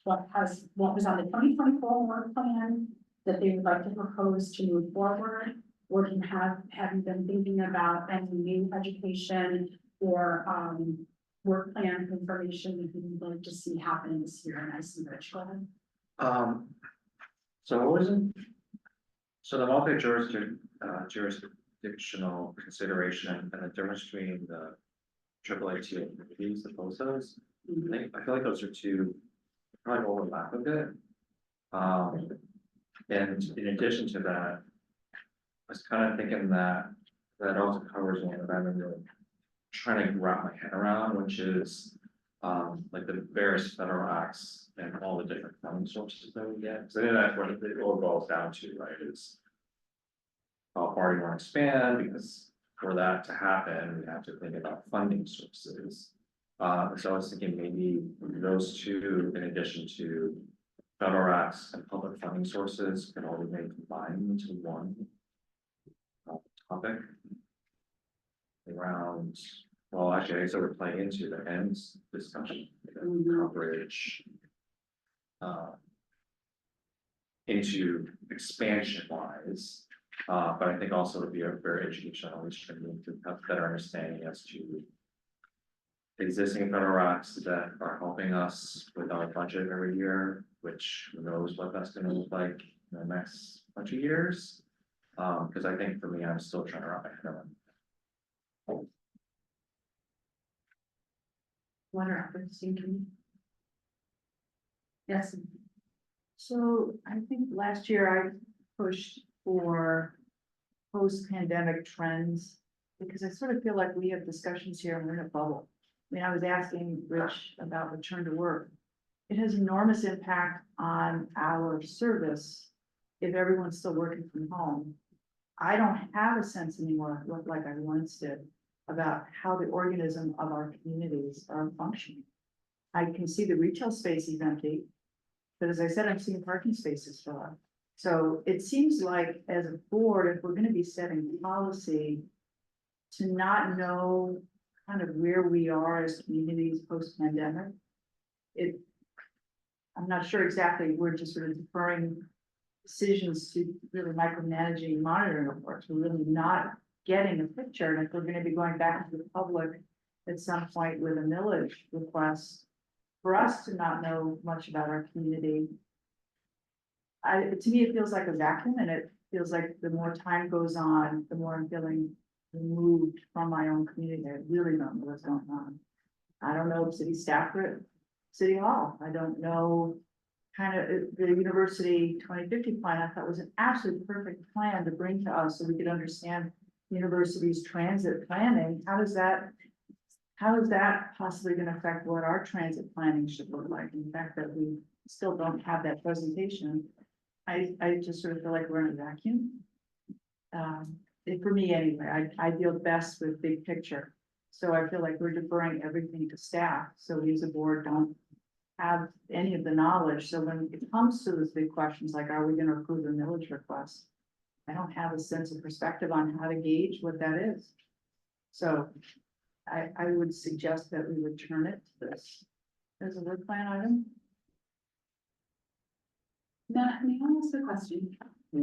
what was on the 2024 work plan that they would like to propose to move forward? Or do you have you been thinking about any new education or work plan information that you'd like to see happen this year? And I see Rich, go ahead. So what was it? So the jurisdictional consideration and the difference between the AAAT and communities, the POSAs, I feel like those are two probably overlap a bit. And in addition to that, I was kind of thinking that also covers one that I'm really trying to wrap my head around, which is like the various federal acts and all the different funding sources that we get. So I think that's what it all boils down to, right? Is how far you want to expand, because for that to happen, we have to think about funding sources. So I was thinking maybe those two, in addition to federal acts and public funding sources, can all be made combined into one topic around, well, actually, so we're playing into the ends discussion, coverage, into expansion wise. But I think also it'd be a very educational, we should to have better understanding as to existing federal acts that are helping us with our budget every year, which who knows what that's gonna look like in the next bunch of years. Because I think for me, I'm still trying to wrap my head around. What are others thinking? Yes. So I think last year I pushed for post-pandemic trends, because I sort of feel like we have discussions here and we're in a bubble. I mean, I was asking Rich about return to work. It has enormous impact on our service if everyone's still working from home. I don't have a sense anymore, like I once did, about how the organism of our communities are functioning. I can see the retail space is empty, but as I said, I'm seeing parking spaces fill up. So it seems like as a board, if we're gonna be setting policy, to not know kind of where we are as communities post-pandemic, I'm not sure exactly, we're just sort of deferring decisions to really micromanaging monitoring reports. We're really not getting a picture. And if we're gonna be going back to the public at some point with a millage request, for us to not know much about our community, to me, it feels like a vacuum, and it feels like the more time goes on, the more I'm feeling removed from my own community. I really don't know what's going on. I don't know city staff at City Hall. I don't know kind of the university 2050 plan. I thought was an absolute perfect plan to bring to us so we could understand the university's transit planning. How is that possibly going to affect what our transit planning should look like? In fact, that we still don't have that presentation. I just sort of feel like we're in a vacuum. For me anyway, I deal best with big picture. So I feel like we're deferring everything to staff, so we as a board don't have any of the knowledge, so when it comes to those big questions, like, are we gonna approve the millage request? I don't have a sense of perspective on how to gauge what that is. So I would suggest that we return it to this as a work plan item. Matt, may I ask a question?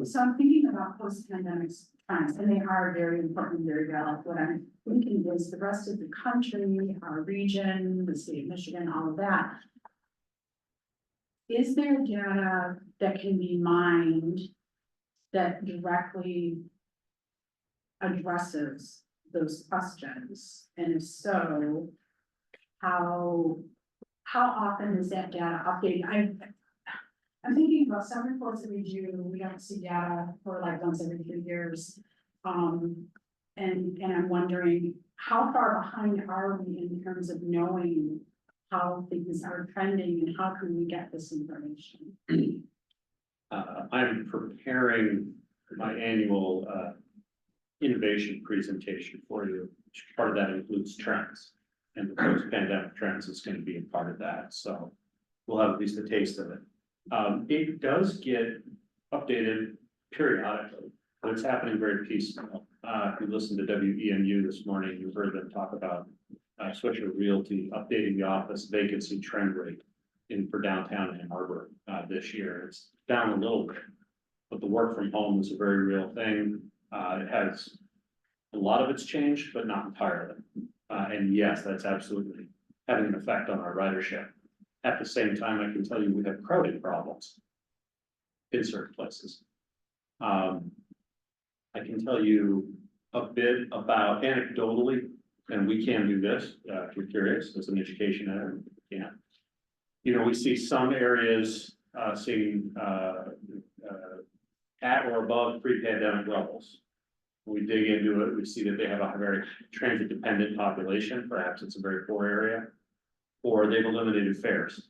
So I'm thinking about post-pandemic trends, and they are very important, very valid. What I'm thinking is the rest of the country, our region, the state of Michigan, all of that. Is there data that can be mined that directly addresses those questions? And if so, how often is that data updated? I'm thinking about some reports that we do, we don't see data for like once every 3 years. And I'm wondering, how far behind are we in terms of knowing how things are trending and how can we get this information? I'm preparing my annual, innovation presentation for you. Part of that includes trends. And the post-pandemic trends is gonna be a part of that, so we'll have at least a taste of it. It does get updated periodically, but it's happening very piecemeal. If you listened to WEMU this morning, you heard them talk about Swisher Realty updating the office vacancy trend rate for downtown Ann Arbor this year. It's down a little bit, but the work from home is a very real thing. It has a lot of it's changed, but not entirely. And yes, that's absolutely having an effect on our ridership. At the same time, I can tell you we have crowding problems in certain places. I can tell you a bit about anecdotally, and we can do this, if you're curious, as an education editor, yeah. You know, we see some areas, seeing, at or above pre-pandemic levels. When we dig into it, we see that they have a very transit dependent population, perhaps it's a very poor area, or they've eliminated fares.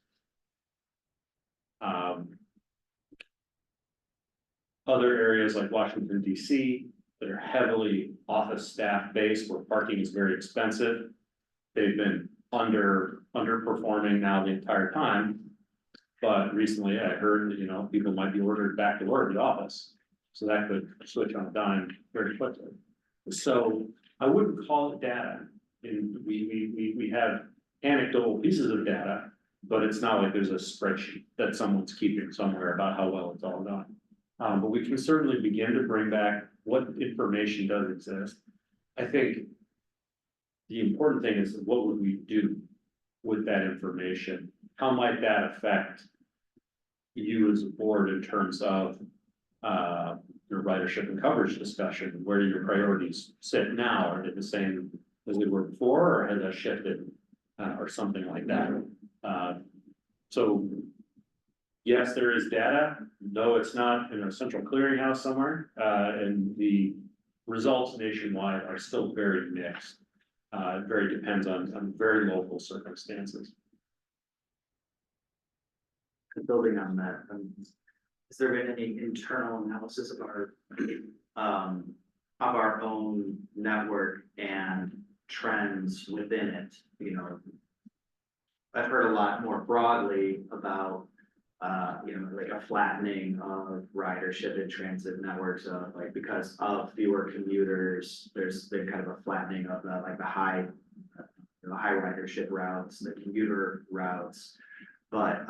Other areas like Washington DC that are heavily office staff based where parking is very expensive. They've been underperforming now the entire time. But recently I heard that, you know, people might be ordered back to work at the office. So that could switch on a dime very quickly. So I wouldn't call it data. And we have anecdotal pieces of data, but it's not like there's a spreadsheet that someone's keeping somewhere about how well it's all done. But we can certainly begin to bring back what information does exist. I think the important thing is what would we do with that information? How might that affect you as a board in terms of your ridership and coverage discussion? Where do your priorities sit now? Are they the same as they were before, or has that shifted, or something like that? So yes, there is data, though it's not in a central clearinghouse somewhere, and the results nationwide are still very mixed. It very depends on very local circumstances. Building on that, has there been any internal analysis of our own network and trends within it? You know, I've heard a lot more broadly about, you know, like a flattening of ridership in transit networks of like, because of fewer commuters, there's been kind of a flattening of the, like the high ridership routes, the commuter routes. But,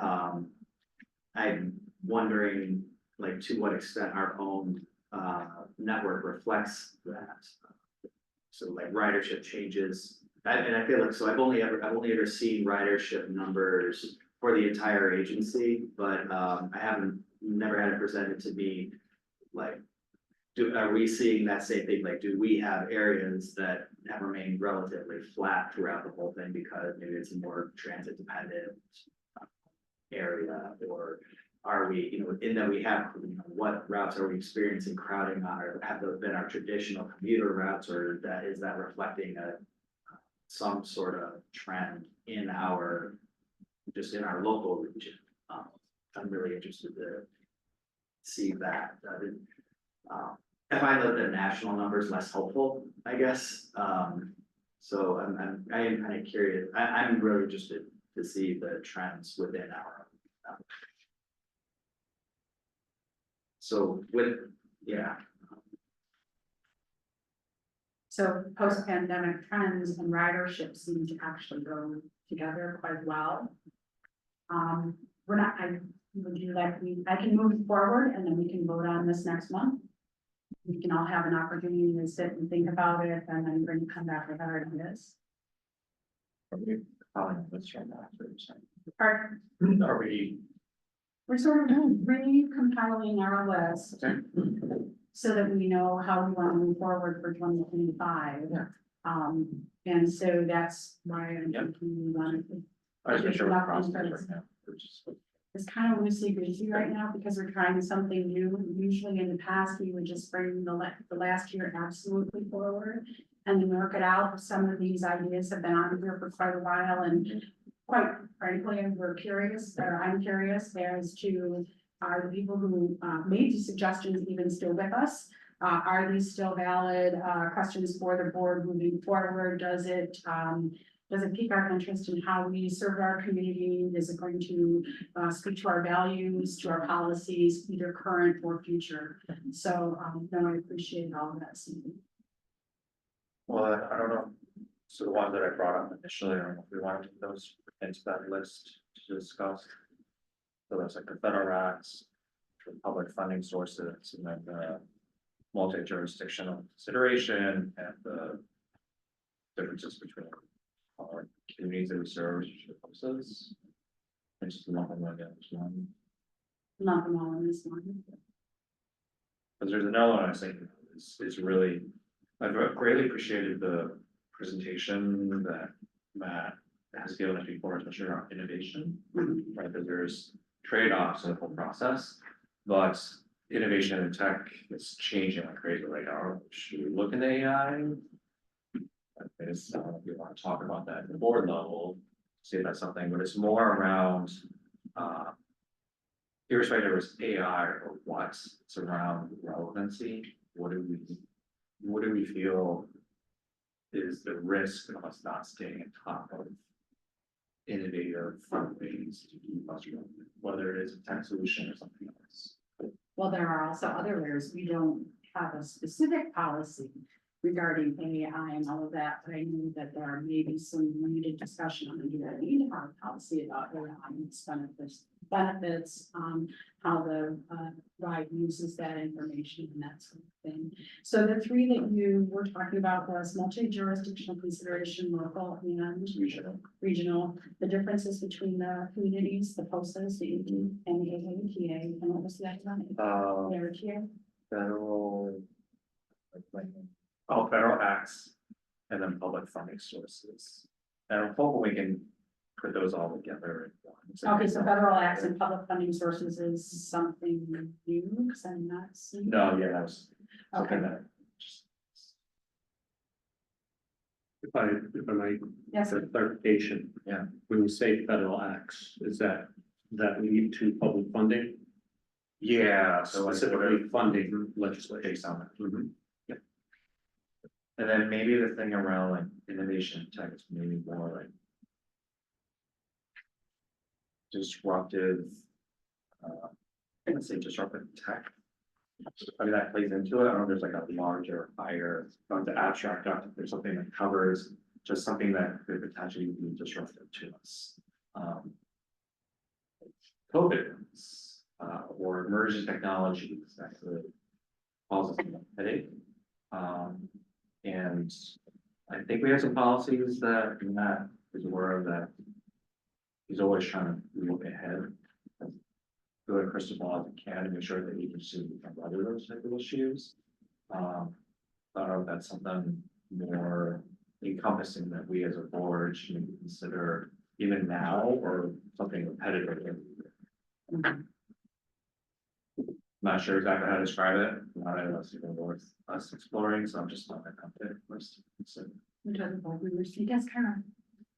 I'm wondering, like, to what extent our own, network reflects that. So like ridership changes, and I feel like, so I've only ever seen ridership numbers for the entire agency, but never had it presented to me, like, are we seeing that same thing? Like, do we have areas that have remained relatively flat throughout the whole thing because maybe it's a more transit dependent area, or are we, you know, in that we have, you know, what routes are we experiencing crowding on, or have those been our traditional commuter routes, or is that reflecting some sort of trend in our local region? I'm really interested to see that. I find that the national number is less helpful, I guess. So I am kind of curious, I'm really interested to see the trends within our. So with, yeah, So post-pandemic trends and ridership seem to actually go together quite well. We're not, would you like me, I can move forward and then we can vote on this next month. We can all have an opportunity to sit and think about it and then come back with our ideas. Are we calling this right now? Are- Are we? We're sort of recompiling our list Okay. so that we know how we want to move forward for 2025. Yeah. And so that's why I'm Yep. thinking we want to. I was just sure we're Nothing crossing says- right now. We're just- It's kind of loosey goosey right now because we're trying something new. Usually in the past, we would just bring the last year absolutely forward and then work it out. Some of these ideas have been on here for quite a while and quite frankly, we're curious, or I'm curious as to are the people who made these suggestions even still with us? Are these still valid questions for the board moving forward? Does it pique our interest in how we serve our community? Is it going to speak to our values, to our policies, either current or future? So, no, I appreciate all of that, Steve. Well, I don't know. So the ones that I brought up initially, I don't know if we wanted to put those into that list to discuss. So that's like the federal acts, for public funding sources, and then the multi-jurisdictional consideration and the differences between our communities that we serve, purposes. And just lump them like that as one. Not them all in this one. Because there's another one I was thinking is really, I've greatly appreciated the presentation that Matt has given us before, especially around innovation. Right, that there's trade-offs in the whole process, but innovation in tech is changing like crazy right now. Should we look at AI? I just don't know if you want to talk about that at the board level, see if that's something, but it's more around, irrespective of it's AI or what, it's around relevancy. What do we feel is the risk of us not staying on top of innovative ways to keep us relevant, whether it is a tech solution or something else. Well, there are also other areas. We don't have a specific policy regarding AI and all of that, but I know that there may be some limited discussion on do that need to have a policy about AI and its benefits, how the ride uses that information and that sort of thing. So the three that you were talking about was multi-jurisdictional consideration, local and regional, the differences between the communities, the POSAs, the EP and the AAPA, and what was that one? Federal. Federal acts and then public funding sources. And I'm hoping we can put those all together. in one. Okay, so federal acts and public funding sources is something new, because I'm not seeing. No, yeah, that was. Okay. something that just- If I might, Yes, for clarification. Yeah. When you say federal acts, is that lead to public funding, Yeah, so like specifically whatever funding legislation? based on that. Yep. And then maybe the thing around like innovation tech is maybe more like. Disruptive. Let's say disruptive tech. I mean, that plays into it, or there's like a larger, higher, not the abstract, there's something that covers just something that could potentially be disruptive to us. COVID, or emerging technologies that could cause us a headache. And I think we have some policies that Matt is aware of that. He's always trying to look ahead. Go to crystal ball as he can to make sure that he can see and weather those type of issues. I don't know if that's something more encompassing that we as a board should maybe consider even now or something repetitive. Not sure exactly how to describe it, not unless even worth us exploring, so I'm just not that confident. we're talking about, we were seeing, yes, Karen.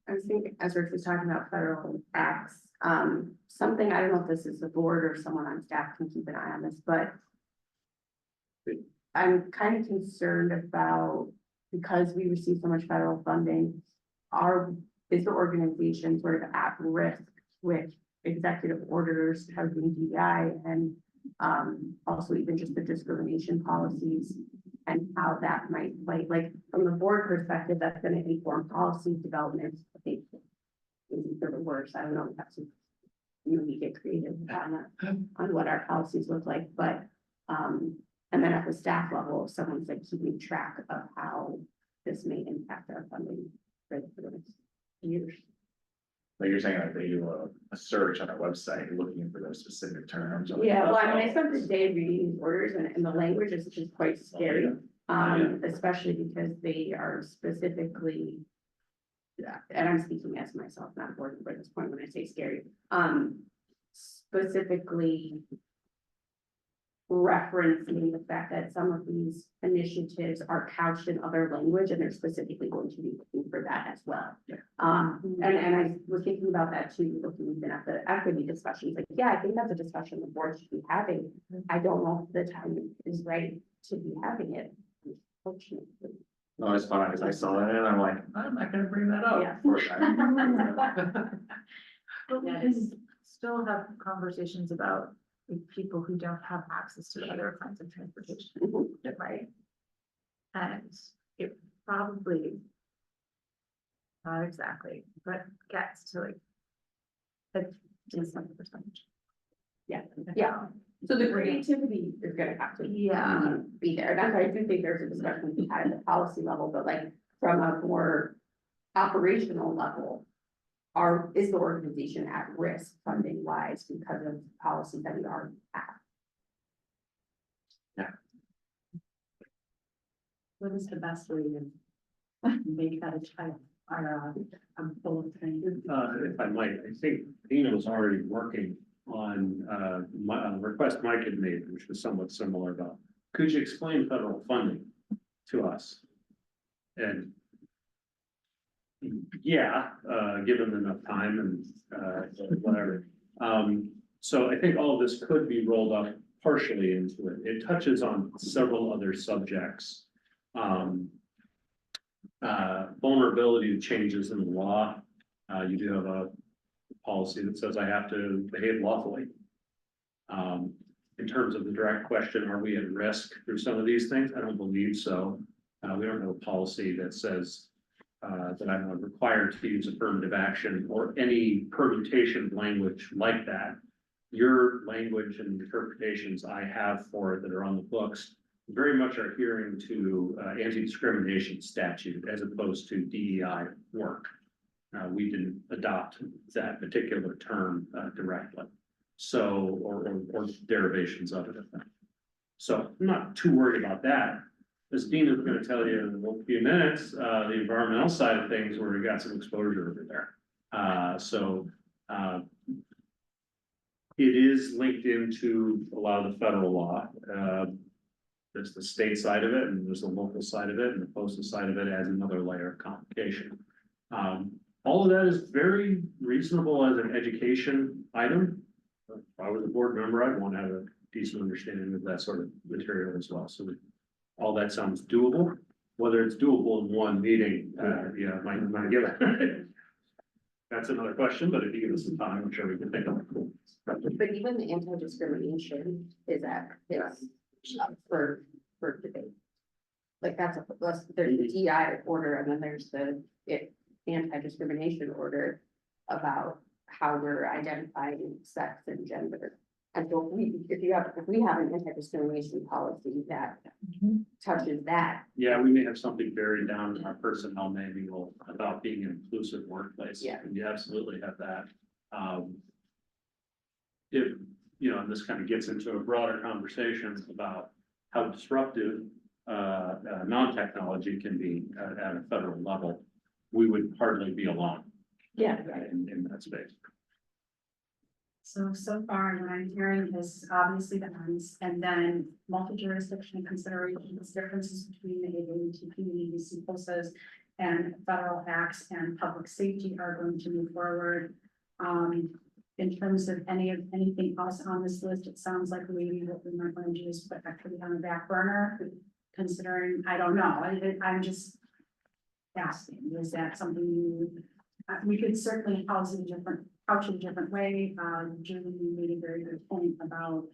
I was thinking, as we're just talking about federal acts, something, I don't know if this is the board or someone on staff can keep an eye on this, but I'm kind of concerned about because we receive so much federal funding, is the organization sort of at risk with executive orders, housing DEI, and also even just the discrimination policies and how that might play, like, from the board perspective, that's gonna inform policy development, I think. Maybe for the worse, I don't know, that's, we get creative on what our policies look like, but, and then at the staff level, if someone's like keeping track of how this may impact our funding for the next years. Like you're saying, like they do a search on our website looking for those specific terms. Yeah, well, I mean, I spent the day reading these orders and the language is just quite scary. Especially because they are specifically. Yeah, and I'm speaking as myself, not board member at this point when I say scary, specifically. Referencing the fact that some of these initiatives are couched in other language and they're specifically going to be looking for that as well. And I was thinking about that too, looking even at the equity discussions, like, yeah, I think that's a discussion the board should be having. I don't know if the time is right to be having it, unfortunately. No, it's fine, because I saw that and I'm like, I'm not gonna bring that up. Yeah. But we can still have conversations about with people who don't have access to other kinds of transportation, right? And it probably. Not exactly, but gets to like. A decent percentage. Yeah. So the creativity is gonna have to. Be there, that's why I do think there's a discussion to be had at the policy level, but like from a more operational level. Is the organization at risk funding wise because of policies that we already have? What is the best way to make that a child, or a bullet thing? If I might, I think Dina was already working on, a request Mike had made, which was somewhat similar about, could you explain federal funding to us? And yeah, given enough time and, whatever. So I think all of this could be rolled up partially into it. It touches on several other subjects. Vulnerability to changes in the law. You do have a policy that says I have to behave lawfully. In terms of the direct question, are we at risk through some of these things? I don't believe so. We don't have a policy that says that I'm required to use affirmative action or any permutation of language like that. Your language and interpretations I have for it that are on the books very much are adhering to anti-discrimination statute as opposed to DEI work. We didn't adopt that particular term directly. So, or derivations of it. So I'm not too worried about that. As Dean is going to tell you in a few minutes, the environmental side of things where we got some exposure over there. It is linked into a lot of the federal law. There's the state side of it and there's the local side of it, and the postal side of it adds another layer of complication. All of that is very reasonable as an education item. If I was a board member, I'd want to have a decent understanding of that sort of material as well. So all that sounds doable. Whether it's doable in one meeting, might give it. That's another question, but if you give us some time, I'm sure we can think of it. But even the anti-discrimination is up for debate. Like there's the DI order and then there's the anti-discrimination order about how we're identifying sex and gender. And so if we have an anti-discrimination policy that touches that. Yeah, we may have something buried down in our personnel manual about being an inclusive workplace. Yeah. And you absolutely have that. If, and this kind of gets into a broader conversation about how disruptive non-technology can be at a federal level, we would hardly be alone. Yeah. In that space. So far, what I'm hearing is obviously the ends, and then multi-jurisdiction considerations, differences between the AAT communities, CPOSAs, and federal acts and public safety are going to move forward. In terms of anything else on this list, it sounds like maybe what we might want to do is put equity on the back burner, considering, I don't know, I'm just asking, is that something you, we could certainly couch in a different way. Julie made a very good point about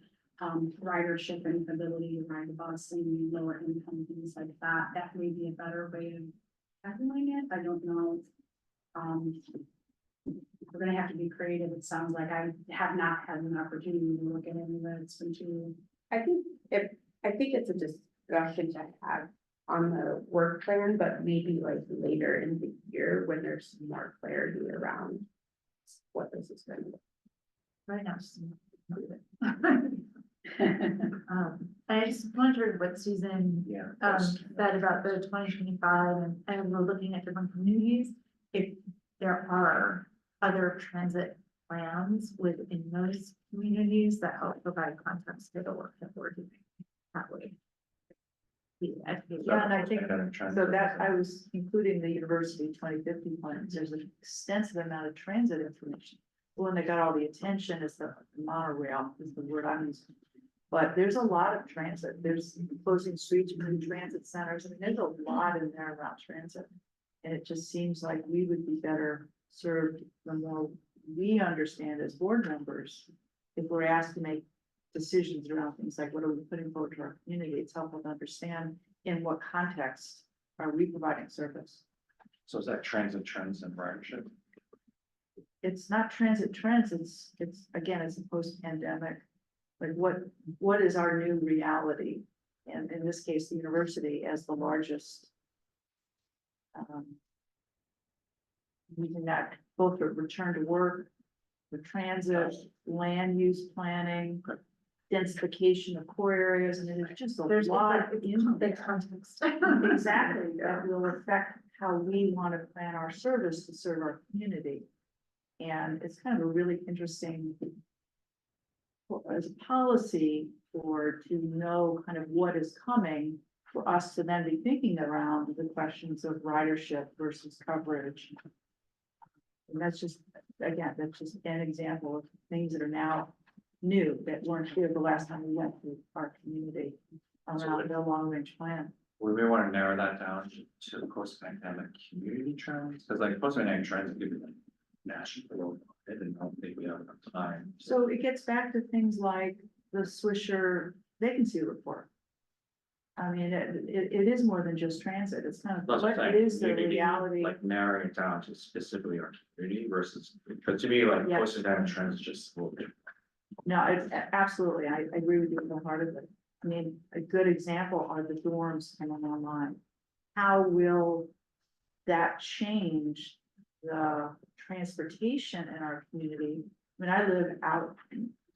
ridership and ability to ride the bus and lower income, things like that. That may be a better way of doing it. I don't know. We're gonna have to be creative. It sounds like I have not had an opportunity to look at any of that. It's been too. I think it's a discussion to have on the work plan, but maybe like later in the year when there's more clarity around what this is going to be. Right now, just move it. I just wondered what Susan Yeah. said about the 2025 and we're looking at different communities. If there are other transit plans within those communities that help provide context to the work that we're doing that way. Yeah, and I think, so that I was including the university 2050 plans, there's an extensive amount of transit information. The one that got all the attention is the monorail, is the word I'm using. But there's a lot of transit, there's closing streets, new transit centers, I mean, there's a lot in there around transit. And it just seems like we would be better served the more we understand as board members. If we're asked to make decisions around things like what are we putting forward to our community, it's helpful to understand in what context are we providing service. So is that transit trends and ridership? It's not transit trends, it's again, it's a post-pandemic. Like what is our new reality? And in this case, the university as the largest. Using that both for return to work, for transit, land use planning, densification of core areas, and it's just a There's lot in the there. context. Exactly, that will affect how we want to plan our service to serve our community. And it's kind of a really interesting as a policy for to know kind of what is coming for us to then be thinking around the questions of ridership versus coverage. And that's just, again, that's just an example of things that are now new that weren't here the last time we went through our community around the long range plan. We may want to narrow that down to the post-pandemic community trends, because like post-pandemic trends could be like national, I don't think we have enough time. So it gets back to things like the Swisher vacancy report. I mean, it is more than just transit. It's kind of That's what I'm what saying. is the Maybe, reality. like narrowing it down to specifically our community versus, because to me, like Yeah. post-pandemic trends is just a little bit. No, it's absolutely, I agree with you wholeheartedly. I mean, a good example are the dorms coming online. How will that change the transportation in our community? I mean, I live out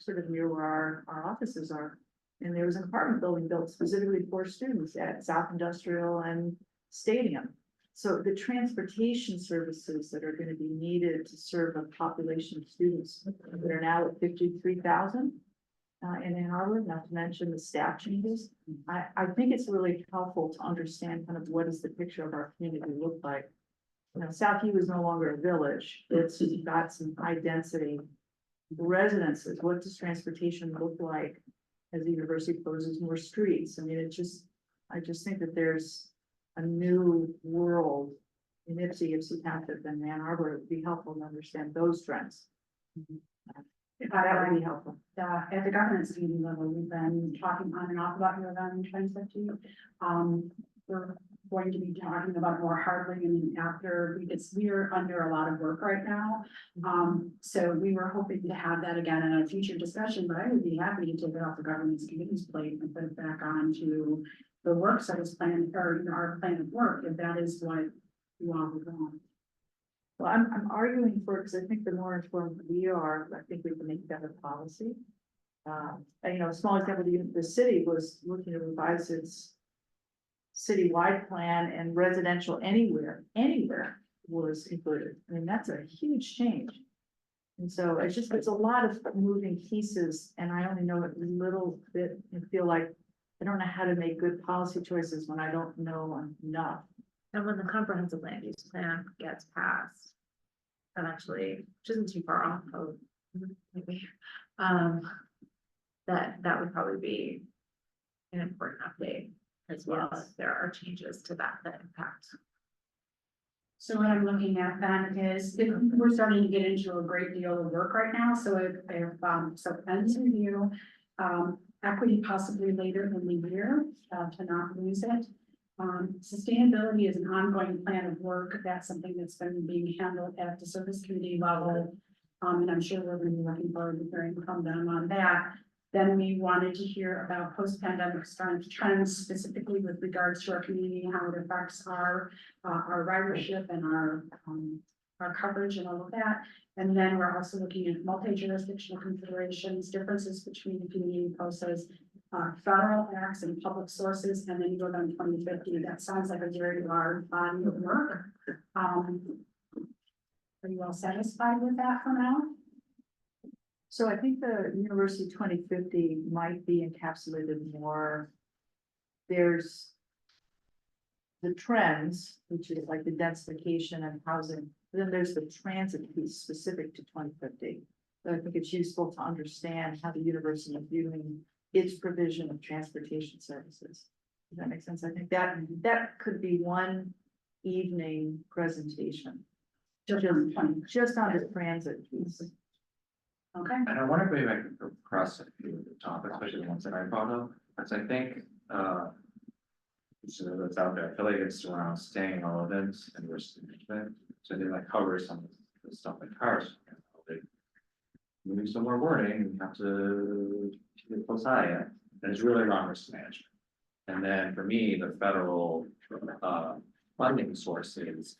sort of near where our offices are. And there was an apartment building built specifically for students at South Industrial and Stadium. So the transportation services that are going to be needed to serve a population of students that are now at 53,000 in Ann Arbor, not to mention the staff changes. I think it's really helpful to understand kind of what does the picture of our community look like. You know, Southview is no longer a village. It's got some high density residences. What does transportation look like as the university closes more streets? I mean, I just think that there's a new world in Ipsy Township and Ann Arbor. It would be helpful to understand those trends. That would be helpful. At the governance meeting level, we've been talking on and off about your event transition. We're going to be talking about more hardly and after, because we're under a lot of work right now. So we were hoping to have that again in a future discussion, but I would be happy to take it off the governance committee's plate and put it back on to the work studies plan, or you know, our plan of work, if that is what you all would want. Well, I'm arguing for, because I think the more informed we are, I think we can make better policy. And, you know, a small example, the city was looking to revise its citywide plan, and residential anywhere was included. I mean, that's a huge change. And so it's a lot of moving pieces, and I only know a little bit and feel like I don't know how to make good policy choices when I don't know enough. And when the comprehensive land use plan gets passed, eventually, which isn't too far off, maybe, that would probably be an important update as well, if there are changes to that impact So what I'm looking at then is, we're starting to get into a great deal of work right now, so so ends review. Equity possibly later in the year, to not lose it. Sustainability is an ongoing plan of work, that's something that's been being handled at the service committee level. And I'm sure we're gonna be looking forward to hearing from them on that. Then we wanted to hear about post-pandemic trends, specifically with regards to our community, how it affects our ridership and our coverage and all of that. And then we're also looking at multi-jurisdictional considerations, differences between the community process, federal acts and public sources, and then you go down to 2050. That sounds like a very large body of work. Are you all satisfied with that for now? So I think the University 2050 might be encapsulated more. There's the trends, which is like the densification and housing, then there's the transit piece specific to 2050. So I think it's useful to understand how the university is viewing its provision of transportation services. Does that make sense? I think that could be one evening presentation. Just on the transit piece. Okay. And I wonder if maybe I could go across a few of the topics, especially the ones that I brought up, because I think, so that's out there, I feel like it's around staying relevant and risk management, so they like cover some of the stuff like cars. Maybe some more wording, you have to keep a close eye at, and it's really around risk management. And then for me, the federal, funding sources.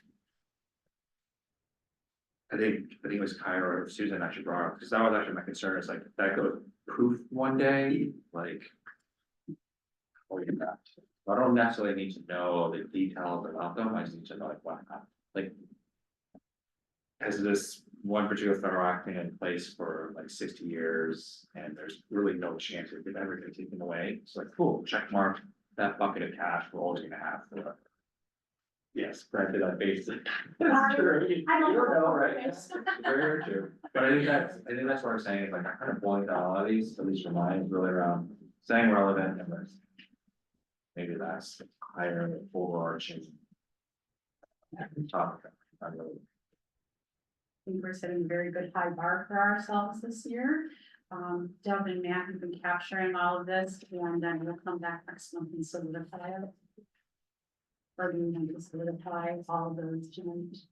I think it was Kyra or Susan actually brought up, because that was actually my concern, is like, if that goes proof one day, like. Or you that, I don't necessarily need to know the details about them, I just need to know like what happened, like. Has this one particular federal act been in place for like 60 years, and there's really no chance it could ever get taken away, it's like, cool, check mark, that bucket of cash, we're always gonna have forever. Yes, granted, I basic. That's true. You don't know, right? It's very true. But I think that's what I'm saying, is like, I kind of boiled down all of these, at least for mine, really around staying relevant and risk. Maybe that's higher overarching. Topic. I really. I think we're setting a very good high bar for ourselves this year. Deb and Matt have been capturing all of this, and then we'll come back next month and solidify it. Or do we want to solidify all of those changes?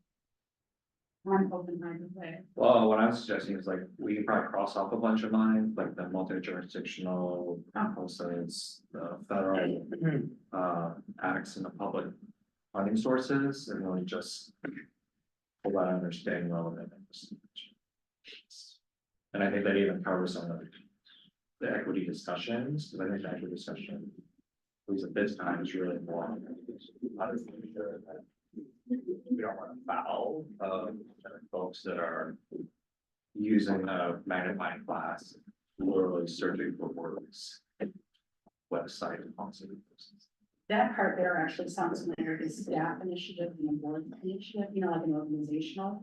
I'm open-minded way. Well, what I'm suggesting is like, we can probably cross off a bunch of mine, like the multi-jurisdictional process, the federal. Acts in the public funding sources, and really just. Pull that understanding relevant. And I think that even covers some of the equity discussions, because I think the equity discussion. At least at this time is really more. How to make sure that we don't want to foul folks that are using a magnifying glass, literally searching for words. Website and policy. That part there actually sounds familiar to staff initiative and a board initiative, you know, like an organizational.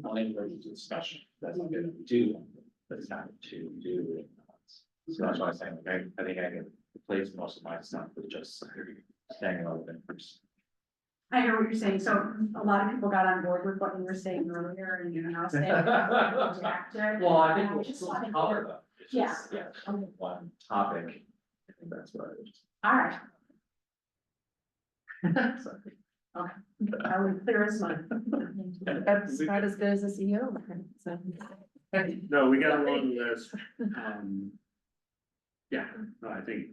Language discussion, that's not gonna do, that's not to do. So that's why I'm saying, like, I think I can replace most of my stuff with just staying relevant first. I hear what you're saying, so a lot of people got on board with what you were saying earlier, and you're now saying. Reactive. Well, I think And we'll just still wanna cover hear- them. It's just, yeah, one topic, I think that's what I would. All right, I will clear as mud. That's not as good as a CEO. So. No, we got a long list. Yeah, no, I think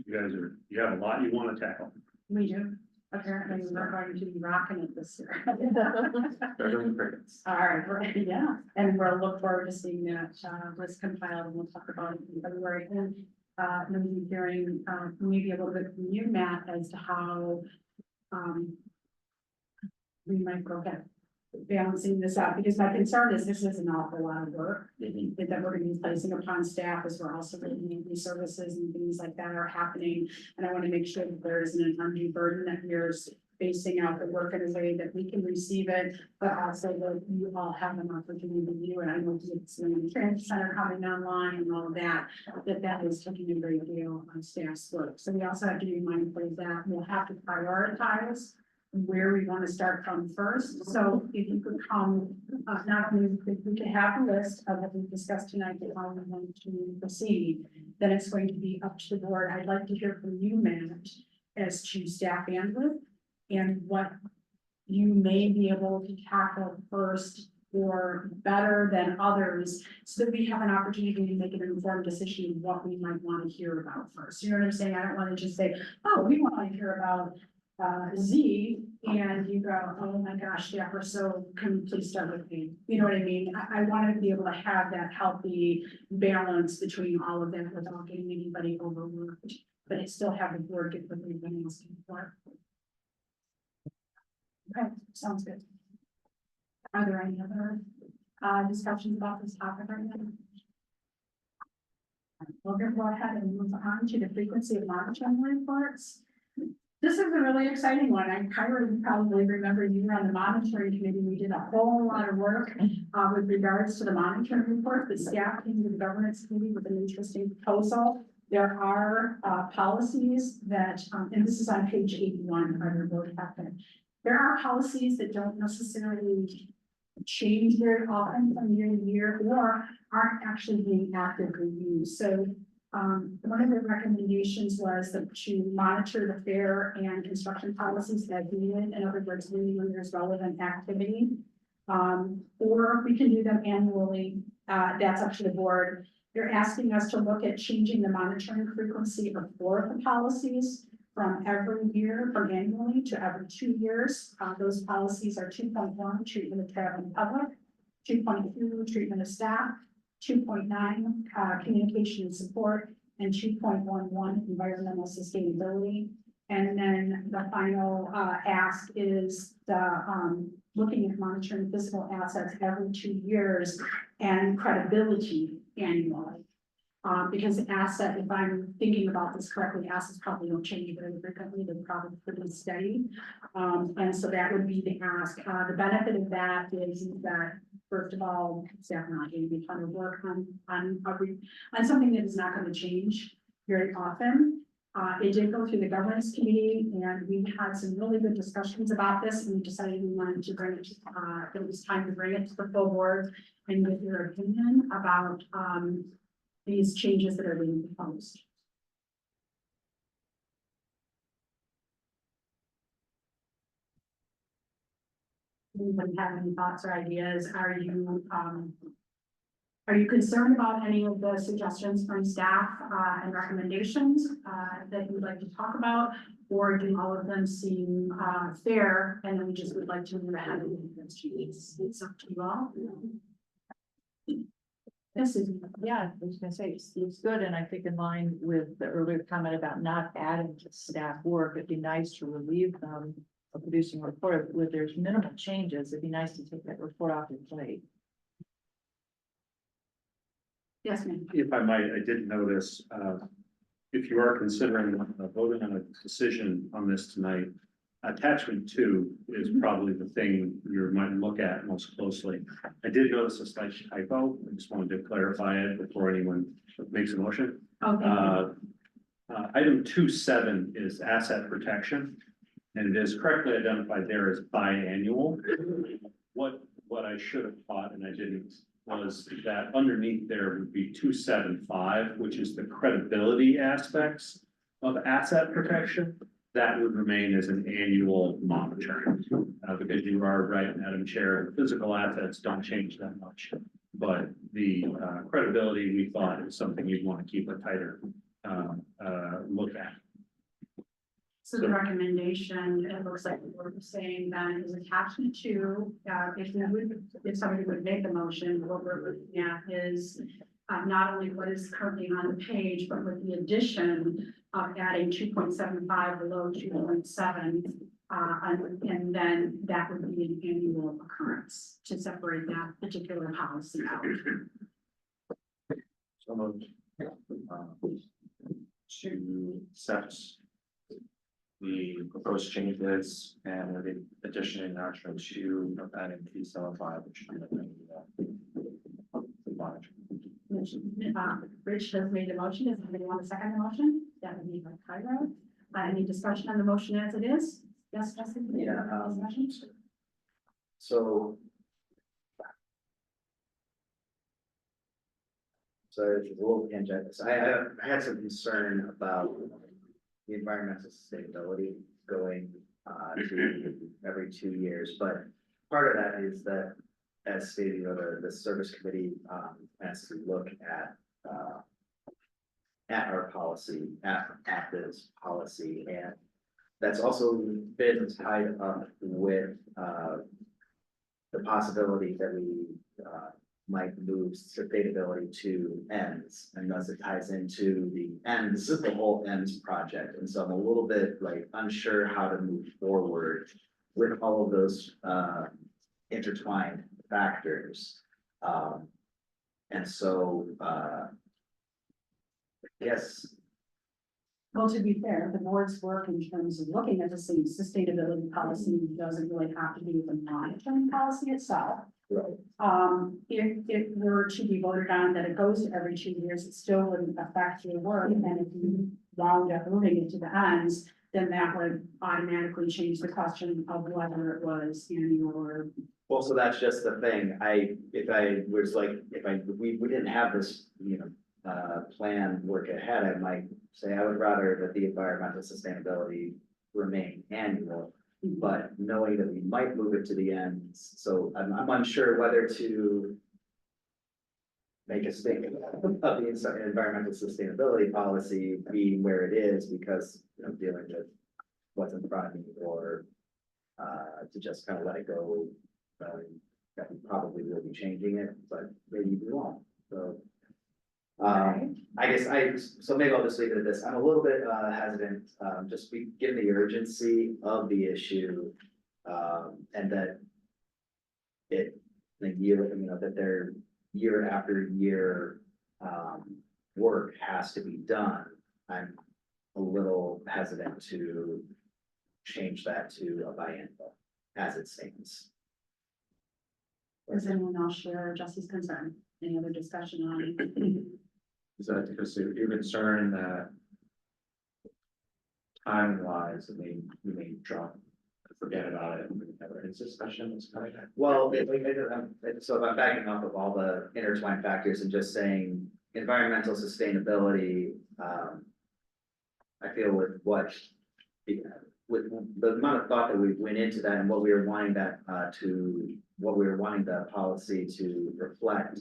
you guys you have a lot you want to tackle. We do, apparently we're going to be rocking it this year. They're doing crickets. All right, yeah, and we'll look forward to seeing that, list compiled, and we'll talk about it in February. And maybe hearing, maybe a little bit from you, Matt, as to how, we might go ahead balancing this out, because my concern is this is an awful lot of work that we're gonna be placing upon staff, as we're also looking at services and things like that are happening. And I want to make sure that there isn't an undue burden, that you're spacing out the work in a way that we can receive it, but also that you all have an opportunity to view. And I know it's the transit center coming online and all of that, that is taking a great deal on staff's work. So we also have to be mindful of that. We'll have to prioritize where we want to start from first. So if you could come, not only if we could have a list of what we discussed tonight, and how we want to proceed, then it's going to be up to the board. I'd like to hear from you, Matt, as to staff bandwidth and what you may be able to tackle first or better than others, so that we have an opportunity to make an informed decision of what we might want to hear about first. You know what I'm saying? I don't want to just say, oh, we want to hear about Z, and you go, oh my gosh, yeah, we're so, can you please start with me? You know what I mean? I wanted to be able to have that healthy balance between all of that without getting anybody overworked, but it still have the board get what they've been asking for. Okay, sounds good. Are there any other discussions about this topic right now? We'll go ahead and move on to the frequency of monitoring reports. This is a really exciting one. Kyra, you probably remember you were on the monitoring committee. We did a whole lot of work with regards to the monitoring report. The staff came to the governance committee with an interesting proposal. There are policies that, and this is on page 81 of your board packet. There are policies that don't necessarily change very often from year to year or aren't actually being actively used. So one of the recommendations was that to monitor the fair and construction policies as needed. In other words, when there's relevant activity. Or we can do them annually. That's up to the board. They're asking us to look at changing the monitoring frequency of 4 of the policies from every year, from annually to every 2 years. Those policies are 2.1, treatment of traveling public, 2.2, treatment of staff, 2.9, communication and support, and 2.11, environmental sustainability. And then the final ask is the looking at monitoring physical assets every 2 years and credibility annually. Because asset, if I'm thinking about this correctly, assets probably don't change very frequently, they're probably pretty steady. And so that would be the ask. The benefit of that is that, first of all, staff are not going to be trying to work on something that is not going to change very often. It did go through the governance committee, and we had some really good discussions about this, and we decided we wanted to bring it, it was time to bring it to the full board and get your opinion about these changes that are being proposed. Anybody have any thoughts or ideas? Are you concerned about any of the suggestions from staff and recommendations that you'd like to talk about? Or do all of them seem fair, and then we just would like to move ahead and make those changes? It's up to you all. This is, yeah, I was gonna say, it's good, and I think in line with the earlier comment about not adding to staff work, it'd be nice to relieve them of producing a report where there's minimal changes. It'd be nice to take that report off your plate. Yes, ma'am. If I might, I did notice, if you are considering voting on a decision on this tonight, attachment 2 is probably the thing you might look at most closely. I did notice a slight typo. I just wanted to clarify it before anyone makes a motion. Okay. Item 2.7 is asset protection, and it is correctly identified there as biannual. What I should have thought, and I didn't, was that underneath there would be 2.7.5, which is the credibility aspects of asset protection. That would remain as an annual monitoring, because you are right, Madam Chair, physical assets don't change that much. But the credibility, we thought, is something you'd want to keep a tighter look at. So the recommendation, it looks like what we're saying then is attachment 2, if somebody would make the motion, what we're looking at is not only what is currently on the page, but with the addition of adding 2.75 below 2.7, and then that would be an annual occurrence to separate that particular policy out. So moved. To accept the proposed changes and with the addition in action 2 of adding 2.75, which should be Rich has made a motion. Does anybody want to second the motion? That would be by Kyra. Any discussion on the motion as it is? Yes, Justin? Yeah, Discussion? So. So it's a little tangent, so I had some concern about the environmental sustainability going to every 2 years, but part of that is that, as stated, you know, the service committee has to look at our policy, at this policy, and that's also been tied up with the possibility that we might move sustainability to ends, and thus it ties into the ends, the whole ends project. And so I'm a little bit like unsure how to move forward with all of those intertwined factors. And so yes, Well, to be fair, the board's work in terms of looking at the same sustainability policy doesn't really have to do with the monitoring policy itself. right. If it were to be voted on that it goes to every 2 years, it still wouldn't affect your work, and if you wound up moving it to the ends, then that would automatically change the question of whether it was annual or. Well, so that's just the thing. If we didn't have this, you know, plan work ahead, I might say I would rather that the environmental sustainability remain annual. But knowing that we might move it to the ends, so I'm unsure whether to make a statement of the environmental sustainability policy being where it is, because, you know, dealing with what's in front of me, or to just kind of let it go. That we probably will be changing it, but maybe we won't, so. So maybe I'll just leave it at this. I'm a little bit hesitant, given the urgency of the issue. And that that their year after year, work has to be done. I'm a little hesitant to change that to a biennial as it stands. Does anyone else share Jesse's concern? Any other discussion on it? Is that because you're concerned that time wise, we may drop, forget about it, and we never ends discussion, it's kind of. Well, so if I'm backing off of all the intertwined factors and just saying environmental sustainability, I feel with the amount of thought that we went into that and what we were wanting the policy to reflect,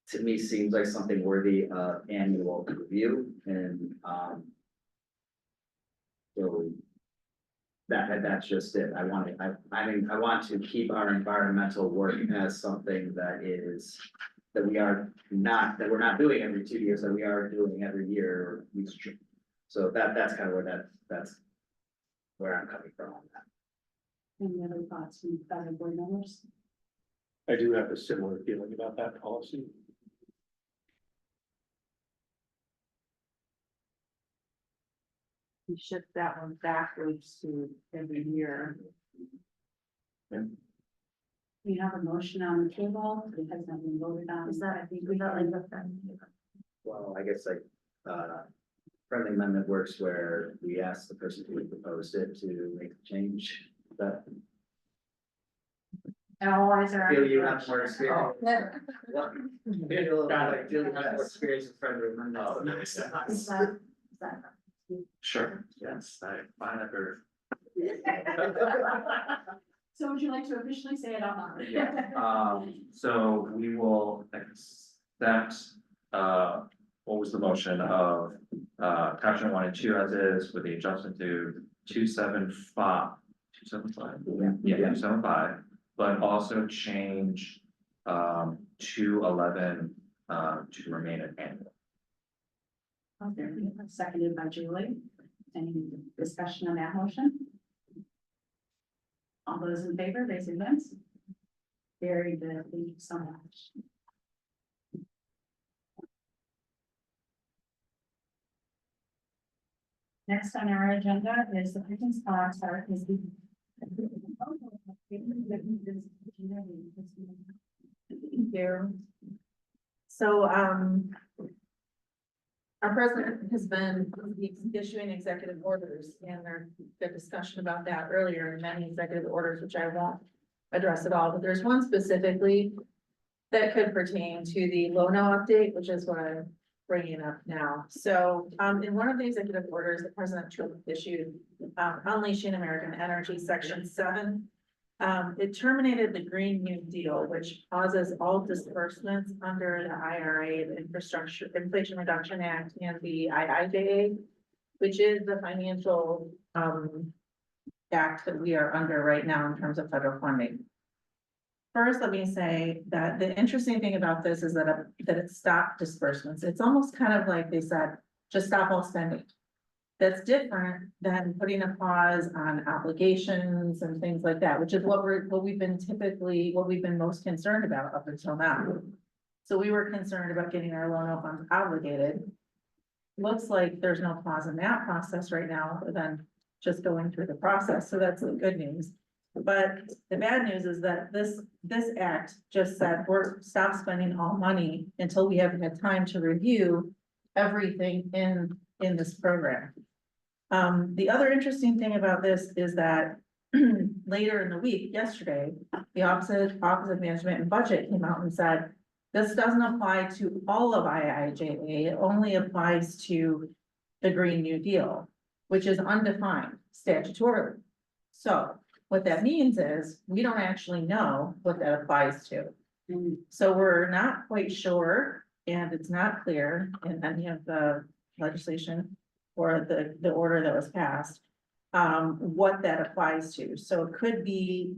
to me seems like something worthy of annual review, and so that's just it. I want to keep our environmental work as something that we're not doing every 2 years, that we are doing every year. So that's kind of that's where I'm coming from on that. Any other thoughts from fellow board members? I do have a similar feeling about that policy. We shift that one backwards to every year. We have a motion on the table, it has not been voted on. Is that, I think, we got like the friend. Well, I guess friendly amendment works where we ask the person who proposed it to make the change, but And all eyes are. feel you have more experience. Yeah. Maybe a little bit like Julie has more experience in friendly Oh, amendments. Is that? Sure, yes, I find that very. So would you like to officially say it out loud? Yeah, so we will accept, what was the motion of, caption 1 and 2 as is, with the adjustment to 275. 275? Yeah, 275, but also change, 211, to remain an annual. Okay, seconded by Julie. Any discussion on that motion? All those in favor, raise your hands. Very good, thank you so much. Next on our agenda is the So, Our president has been issuing executive orders, and there's the discussion about that earlier in many executive orders, which I won't address at all, but there's one specifically that could pertain to the Lono update, which is what I'm bringing up now. So, in one of the executive orders that President Trump issued, Unleashing American Energy, Section 7, it terminated the Green New Deal, which causes all disbursements under the IRA, the Infrastructure, Inflation Reduction Act, and the IIJA, which is the financial, act that we are under right now in terms of federal funding. First, let me say that the interesting thing about this is that it stopped disbursements. It's almost kind of like they said, just stop all spending. That's different than putting a pause on obligations and things like that, which is what we've been most concerned about up until now. So we were concerned about getting our loan funds obligated. Looks like there's no pause in that process right now, other than just going through the process. So that's the good news. But the bad news is that this act just said stop spending all money until we have had time to review everything in this program. The other interesting thing about this is that later in the week, yesterday, the Office of Management and Budget came out and said, this doesn't apply to all of IIJA, it only applies to the Green New Deal, which is undefined statutorily. So what that means is we don't actually know what that applies to. So we're not quite sure, and it's not clear in any of the legislation or the order that was passed, what that applies to. So it could be,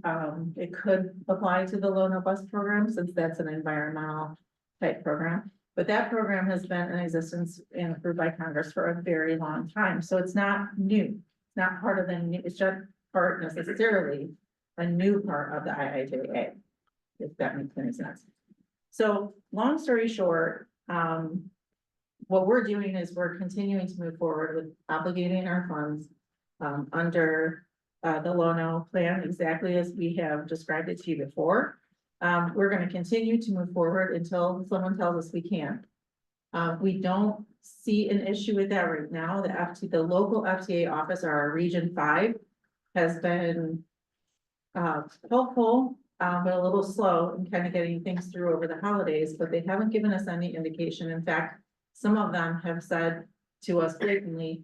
it could apply to the Lono Bus program, since that's an environmental type program. But that program has been in existence and approved by Congress for a very long time. So it's not new. It's not part of the new, it's just part necessarily a new part of the IIJA, if that makes any sense. So long story short, what we're doing is we're continuing to move forward with obligating our funds under the Lono plan, exactly as we have described it to you before. We're going to continue to move forward until someone tells us we can. We don't see an issue with that right now. The local FTA office, our Region 5, has been helpful, but a little slow in kind of getting things through over the holidays, but they haven't given us any indication. In fact, some of them have said to us blatantly,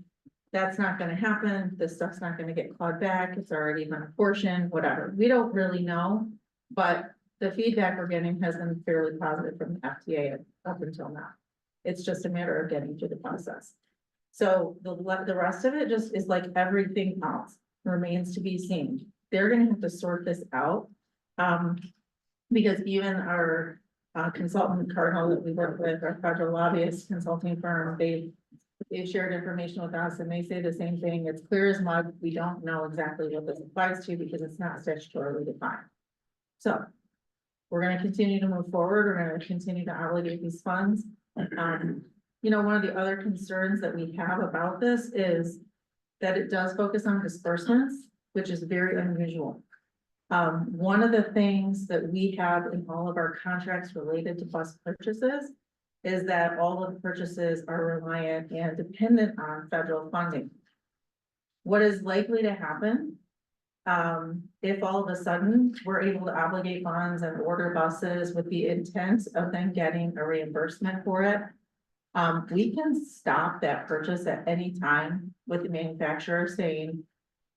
that's not gonna happen, this stuff's not gonna get clawed back, it's already been apportioned, whatever. We don't really know, but the feedback we're getting has been fairly positive from the FTA up until now. It's just a matter of getting through the process. So the rest of it just is like everything else, remains to be seen. They're gonna have to sort this out. Because even our consultant Cardinal that we work with, our federal lobbyist consulting firm, they've shared information with us and they say the same thing. It's clear as mud. We don't know exactly what this applies to because it's not statutorily defined. So we're going to continue to move forward. We're going to continue to obligate these funds. You know, one of the other concerns that we have about this is that it does focus on disbursements, which is very unusual. One of the things that we have in all of our contracts related to bus purchases is that all of the purchases are reliant and dependent on federal funding. What is likely to happen, if all of a sudden we're able to obligate funds and order buses with the intent of then getting a reimbursement for it, we can stop that purchase at any time with the manufacturer saying,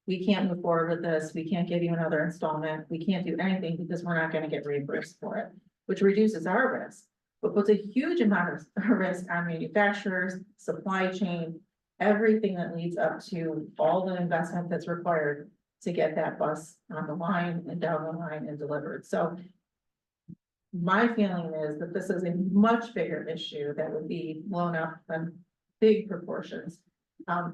we can't move forward with this, we can't give you another installment, we can't do anything because we're not gonna get reimbursed for it, which reduces our risk, but puts a huge amount of risk on manufacturers, supply chain, everything that leads up to all the investment that's required to get that bus on the line and down the line and delivered. So my feeling is that this is a much bigger issue that would be blown up in big proportions.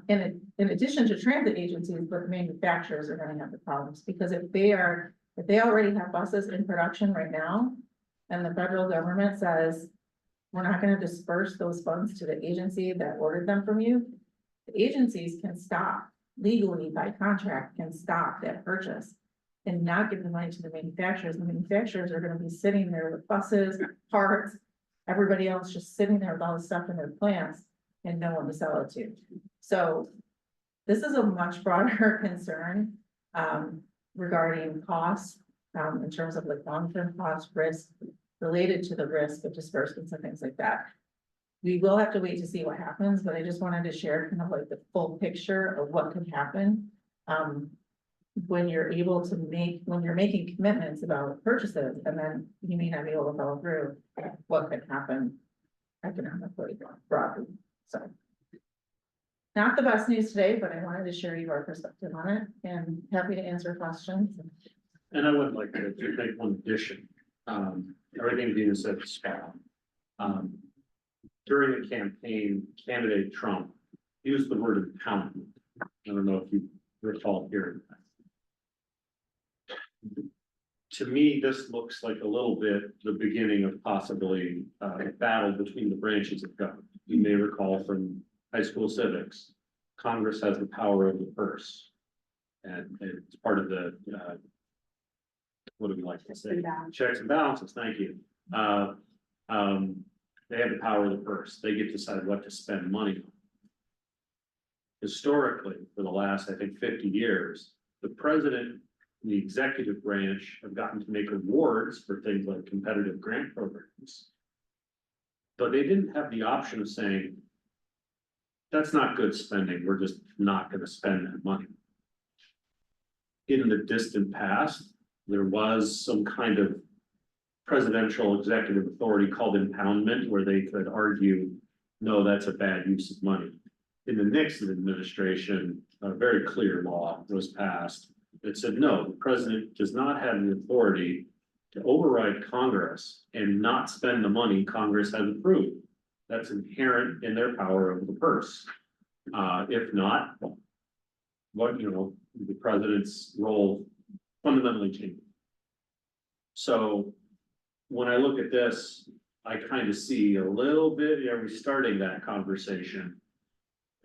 In addition to transit agencies, but manufacturers are gonna have the problems, because if they already have buses in production right now, and the federal government says, we're not gonna disperse those funds to the agency that ordered them from you, the agencies can stop legally by contract, can stop that purchase and not give the money to the manufacturers. The manufacturers are gonna be sitting there with buses, parts, everybody else just sitting there with all the stuff in their plants and no one to sell it to. So this is a much broader concern, regarding costs, in terms of like long-term cost risk related to the risk of disbursements and things like that. We will have to wait to see what happens, but I just wanted to share kind of like the full picture of what could happen. When you're able to when you're making commitments about purchases and then you may not be able to follow through, what could happen economically broadly, so. Not the best news today, but I wanted to share your perspective on it and happy to answer questions. And I would like to make one addition. Everything Dina said is spot on. During the campaign, candidate Trump used the word empowerment. I don't know if you recall hearing that. To me, this looks like a little bit the beginning of possibly a battle between the branches of government. You may recall from high school civics, Congress has the power of the purse. And it's part of the, what do we like to say? Checks and balances, thank you. They have the power of the purse. They get to decide what to spend money on. Historically, for the last, I think, 50 years, the president and the executive branch have gotten to make awards for things like competitive grant programs. But they didn't have the option of saying, that's not good spending. We're just not going to spend that money. In the distant past, there was some kind of presidential executive authority called impoundment, where they could argue, no, that's a bad use of money. In the Nixon administration, a very clear law was passed that said, no, the president does not have the authority to override Congress and not spend the money Congress has approved. That's inherent in their power of the purse. If not, the president's role fundamentally changes. So when I look at this, I kind of see a little bit, are we starting that conversation?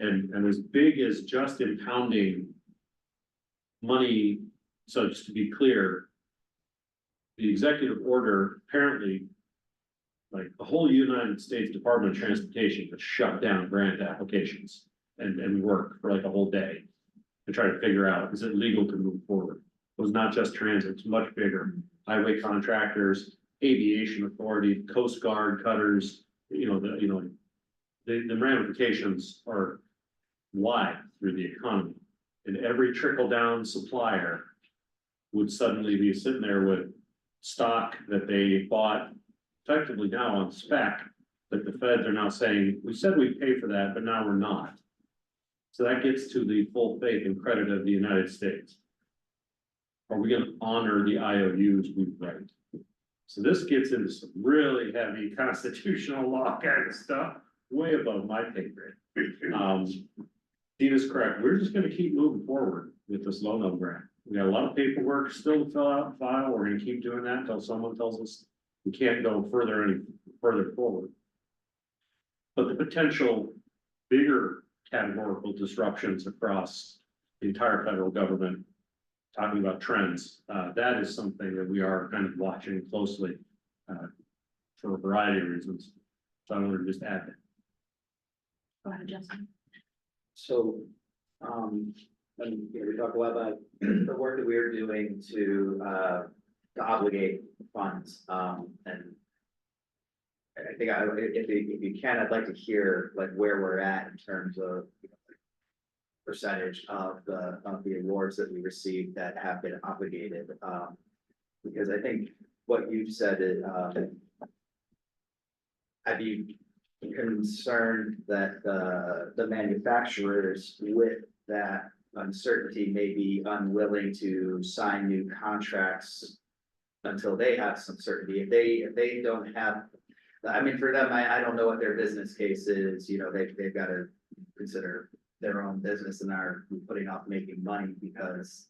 And as big as just impounding money, so just to be clear, the executive order apparently, like the whole United States Department of Transportation could shut down grant applications and work for like a whole day to try to figure out, is it legal to move forward? It was not just transit, it's much bigger. Highway contractors, aviation authority, Coast Guard cutters, the ramifications are wide through the economy. And every trickle down supplier would suddenly be sitting there with stock that they bought effectively now on spec, that the feds are now saying, we said we'd pay for that, but now we're not. So that gets to the full faith and credit of the United States. Are we going to honor the IOUs we write? So this gets into some really heavy constitutional law kind of stuff, way above my pay grade. Dina's correct. We're just going to keep moving forward with this loan grant. We got a lot of paperwork still to fill out and file. We're going to keep doing that until someone tells us we can't go any further forward. But the potential bigger categorical disruptions across the entire federal government, talking about trends, that is something that we are kind of watching closely for a variety of reasons. So I wanted to just add that. Go ahead, Justin. So, we talk a lot about the work that we're doing to obligate funds, and I think if you can, I'd like to hear like where we're at in terms of percentage of the awards that we received that have been obligated, because I think what you've said is, I'd be concerned that the manufacturers with that uncertainty may be unwilling to sign new contracts until they have some certainty. If they don't have, I mean, for them, I don't know what their business case is, they've got to consider their own business and are putting off making money because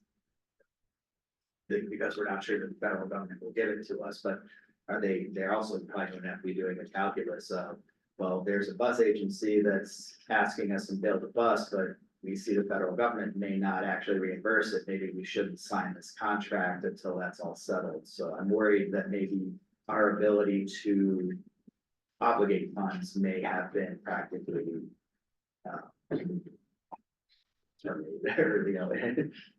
we're not sure that the federal government will give it to us, but they're also probably going to have to be doing a calculus of, well, there's a bus agency that's asking us to build a bus, but we see the federal government may not actually reimburse it. Maybe we shouldn't sign this contract until that's all settled. So I'm worried that maybe our ability to obligate funds may have been practically There, you know.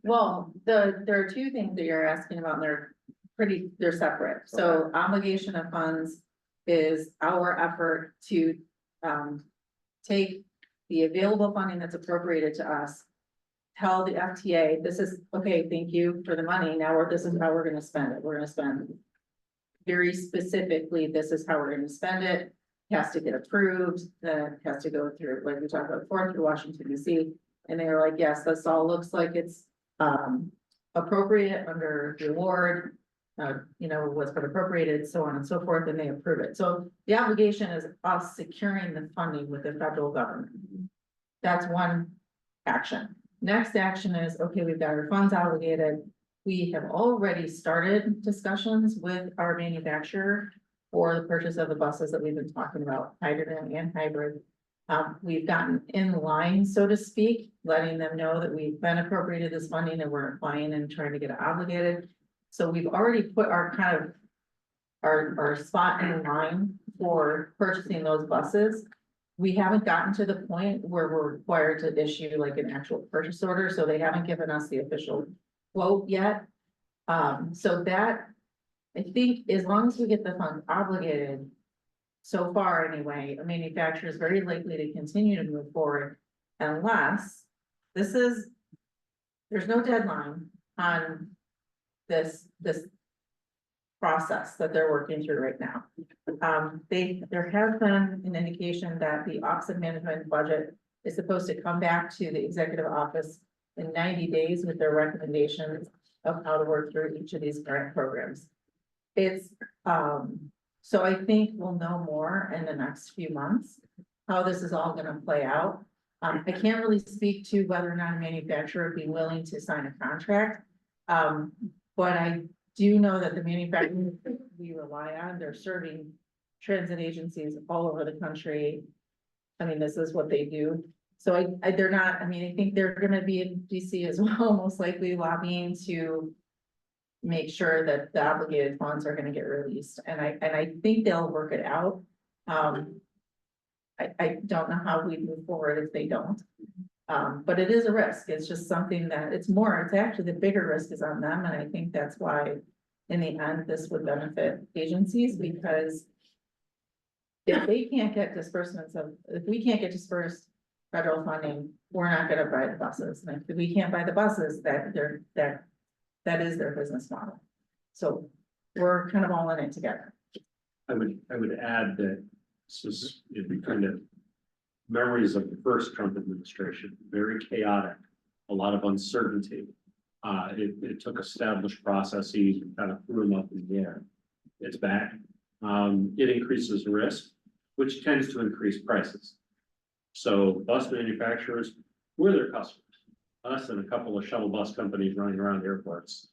Well, there are two things that you're asking about, and they're separate. So obligation of funds is our effort to, take the available funding that's appropriated to us. Tell the FTA, this is, okay, thank you for the money, this is how we're gonna spend it, we're gonna spend. Very specifically, this is how we're gonna spend it, has to get approved, then it has to go through, like we talked about before, through Washington DC. And they were like, yes, this all looks like it's appropriate under the award. What's been appropriated, so on and so forth, and they approve it. So the obligation is us securing the funding with the federal government. That's one action. Next action is, okay, we've got our funds obligated. We have already started discussions with our manufacturer for the purchase of the buses that we've been talking about, hydrogen and hybrid. We've gotten in line, so to speak, letting them know that we've been appropriated this funding and we're applying and trying to get it obligated. So we've already put our kind of our spot in line for purchasing those buses. We haven't gotten to the point where we're required to issue like an actual purchase order, so they haven't given us the official quote yet. So that, I think, as long as we get the funds obligated, so far anyway, a manufacturer is very likely to continue to move forward unless there's no deadline on this process that they're working through right now. There has been an indication that the Office of Management Budget is supposed to come back to the executive office in 90 days with their recommendations of how to work through each of these grant programs. So I think we'll know more in the next few months, how this is all gonna play out. I can't really speak to whether or not a manufacturer would be willing to sign a contract. But I do know that the manufacturers we rely on, they're serving transit agencies all over the country. I mean, this is what they do. So they're not, I mean, I think they're gonna be in DC as well, most likely lobbying to make sure that the obligated funds are gonna get released. And I think they'll work it out. I don't know how we move forward if they don't. But it is a risk. It's just something that it's actually the bigger risk is on them. And I think that's why in the end, this would benefit agencies because if we can't get dispersed federal funding, we're not gonna buy the buses. And if we can't buy the buses, that is their business model. So we're kind of all in it together. I would add that it'd be kind of memories of the first Trump administration, very chaotic, a lot of uncertainty. It took established processes and kind of threw them up in the air. It's back. It increases risk, which tends to increase prices. So bus manufacturers, we're their customers. Us and a couple of shuttle bus companies running around airports.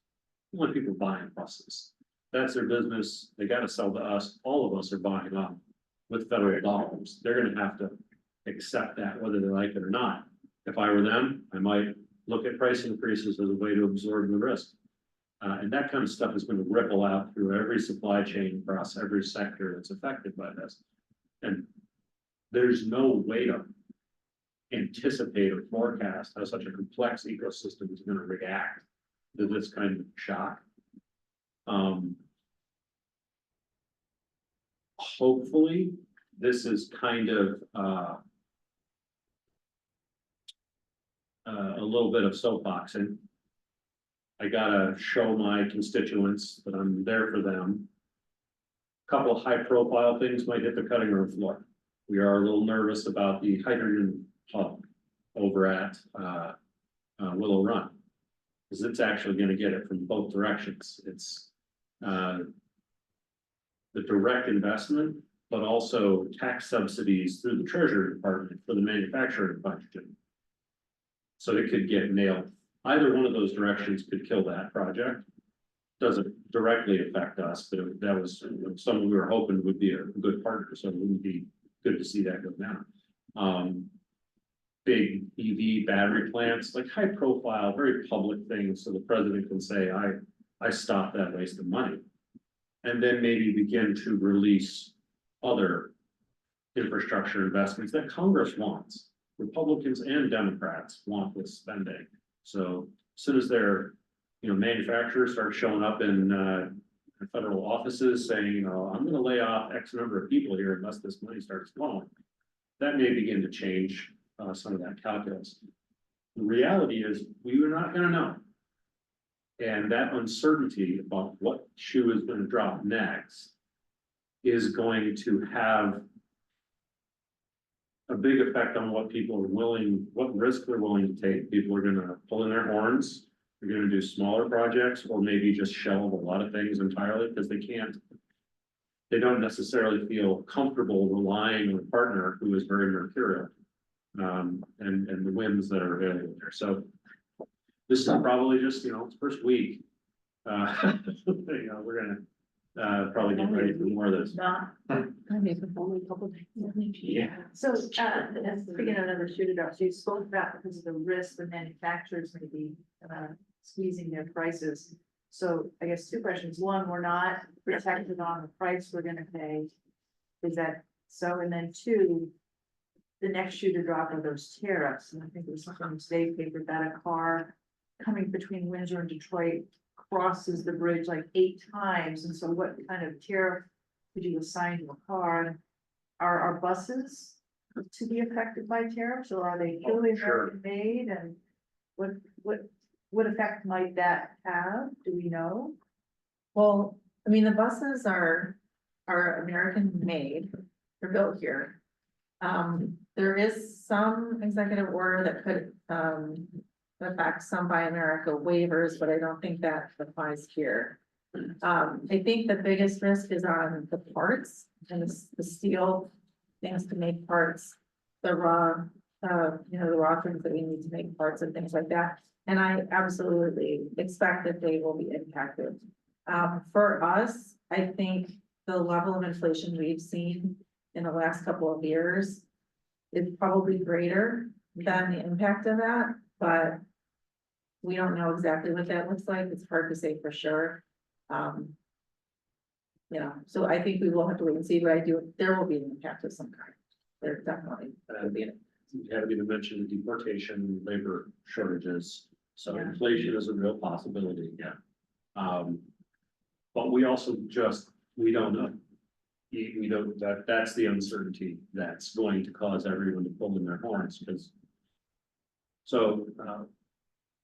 We want people buying buses. That's their business. They got to sell to us. All of us are buying up with federal dollars. They're going to have to accept that whether they like it or not. If I were them, I might look at price increases as a way to absorb the risk. And that kind of stuff is going to ripple out through every supply chain across every sector that's affected by this. And there's no way to anticipate or forecast how such a complex ecosystem is going to react to this kind of shock. Hopefully, this is kind of a little bit of soapboxing. I gotta show my constituents that I'm there for them. A couple of high-profile things might hit the cutting room floor. We are a little nervous about the hydrogen hub over at Willow Run, because it's actually going to get it from both directions. It's the direct investment, but also tax subsidies through the Treasury Department for the manufacturing of hydrogen. So it could get nailed. Either one of those directions could kill that project. Doesn't directly affect us, but that was something we were hoping would be a good partner. So it wouldn't be good to see that go down. Big EV battery plants, like high profile, very public things. So the president can say, I stopped that waste of money. And then maybe begin to release other infrastructure investments that Congress wants. Republicans and Democrats want this spending. So as soon as their, manufacturers start showing up in federal offices saying, I'm gonna lay off X number of people here unless this money starts flowing. That may begin to change some of that calculus. The reality is, we are not gonna know. And that uncertainty about what shoe is gonna drop next is going to have a big effect on what people are willing, what risk they're willing to take. People are gonna pull in their horns. They're gonna do smaller projects or maybe just shelve a lot of things entirely because they don't necessarily feel comfortable relying on a partner who is very mercurial. And the wins that are available there. So this is probably just, it's first week. We're gonna probably get ready for more of this. Yeah. So, speaking of another shooter drops, you spoke about because of the risk the manufacturers may be, squeezing their prices. So I guess two questions. One, we're not protected on the price we're gonna pay. Is that so? And then two, the next shoe to drop are those tariffs. And I think it was something in the state paper that a car coming between Windsor and Detroit crosses the bridge like 8 times. And so what kind of tariff could you assign to a car? Are our buses to be affected by tariffs, or are they purely sure. American made? And what effect might that have? Do we know? Well, I mean, the buses are American made, they're built here. There is some executive order that could, affect some Buy America waivers, but I don't think that applies here. I think the biggest risk is on the parts and the steel things to make parts, the raw things that we need to make parts and things like that. And I absolutely expect that they will be impacted. For us, I think the level of inflation we've seen in the last couple of years is probably greater than the impact of that, but we don't know exactly what that looks like. It's hard to say for sure. So I think we will have to wait and see, but there will be an impact of some kind. There definitely will be. We haven't even mentioned deportation, labor shortages, so Yeah. inflation is a real possibility, yeah. But we also we don't know. We don't, that's the uncertainty that's going to cause everyone to pull in their horns, because. So,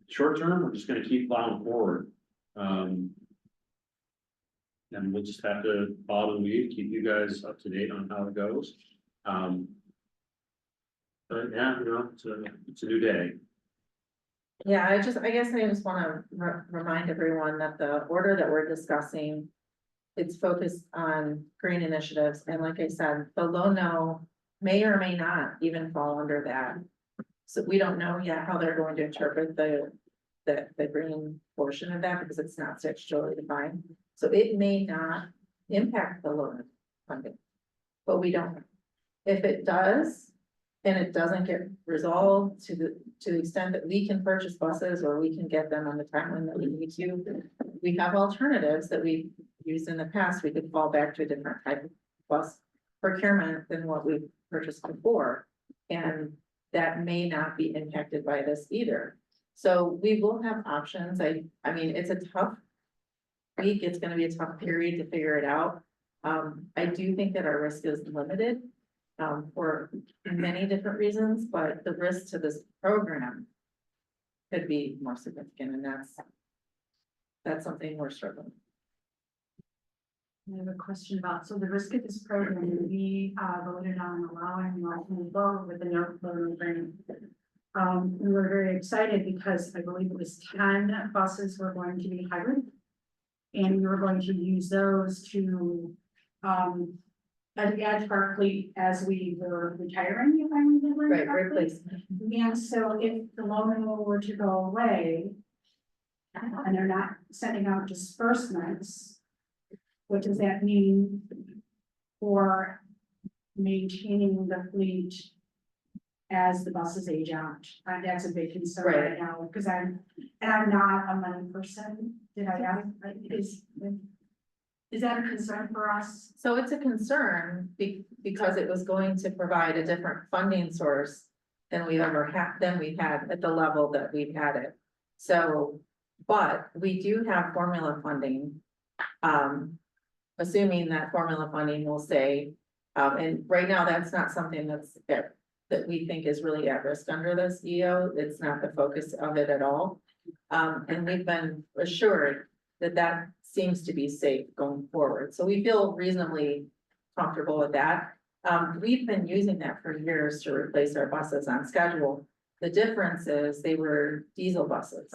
short term, we're just gonna keep plowing forward. And we'll just have to follow the lead, keep you guys up to date on how it goes. But yeah, it's a new day. Yeah, I guess I just wanna remind everyone that the order that we're discussing, it's focused on green initiatives, and like I said, the low-no may or may not even fall under that. So we don't know yet how they're going to interpret the green portion of that, because it's not statutorily defined. So it may not impact the loan funding, but we don't know. If it does, and it doesn't get resolved to the extent that we can purchase buses or we can get them on the timeline that we need to, we have alternatives that we've used in the past. We could fall back to a different type of bus procurement than what we've purchased before. And that may not be impacted by this either. So we will have options. I mean, it's a tough week. It's gonna be a tough period to figure it out. I do think that our risk is limited for many different reasons, but the risk to this program could be more significant, and that's something we're struggling. I have a question about, so the risk of this program, we voted on allowing multiple vote with the no vote agreement. We were very excited because I believe it was 10 buses were going to be hybrid. And we were going to use those to add to our fleet as we were retiring, if I remember Right, correctly. replacement. And so if the loan were to go away, and they're not sending out disbursements, what does that mean for maintaining the fleet as the buses age out? That's a big concern Right. right now, because I'm not a money person. Did I ask, is that a concern for us? So it's a concern because it was going to provide a different funding source than we've ever had, than we had at the level that we've had it. So, but we do have formula funding. Assuming that formula funding will stay, and right now, that's not something that we think is really at risk under this EO. It's not the focus of it at all. And we've been assured that that seems to be safe going forward. So we feel reasonably comfortable with that. We've been using that for years to replace our buses on schedule. The difference is they were diesel buses.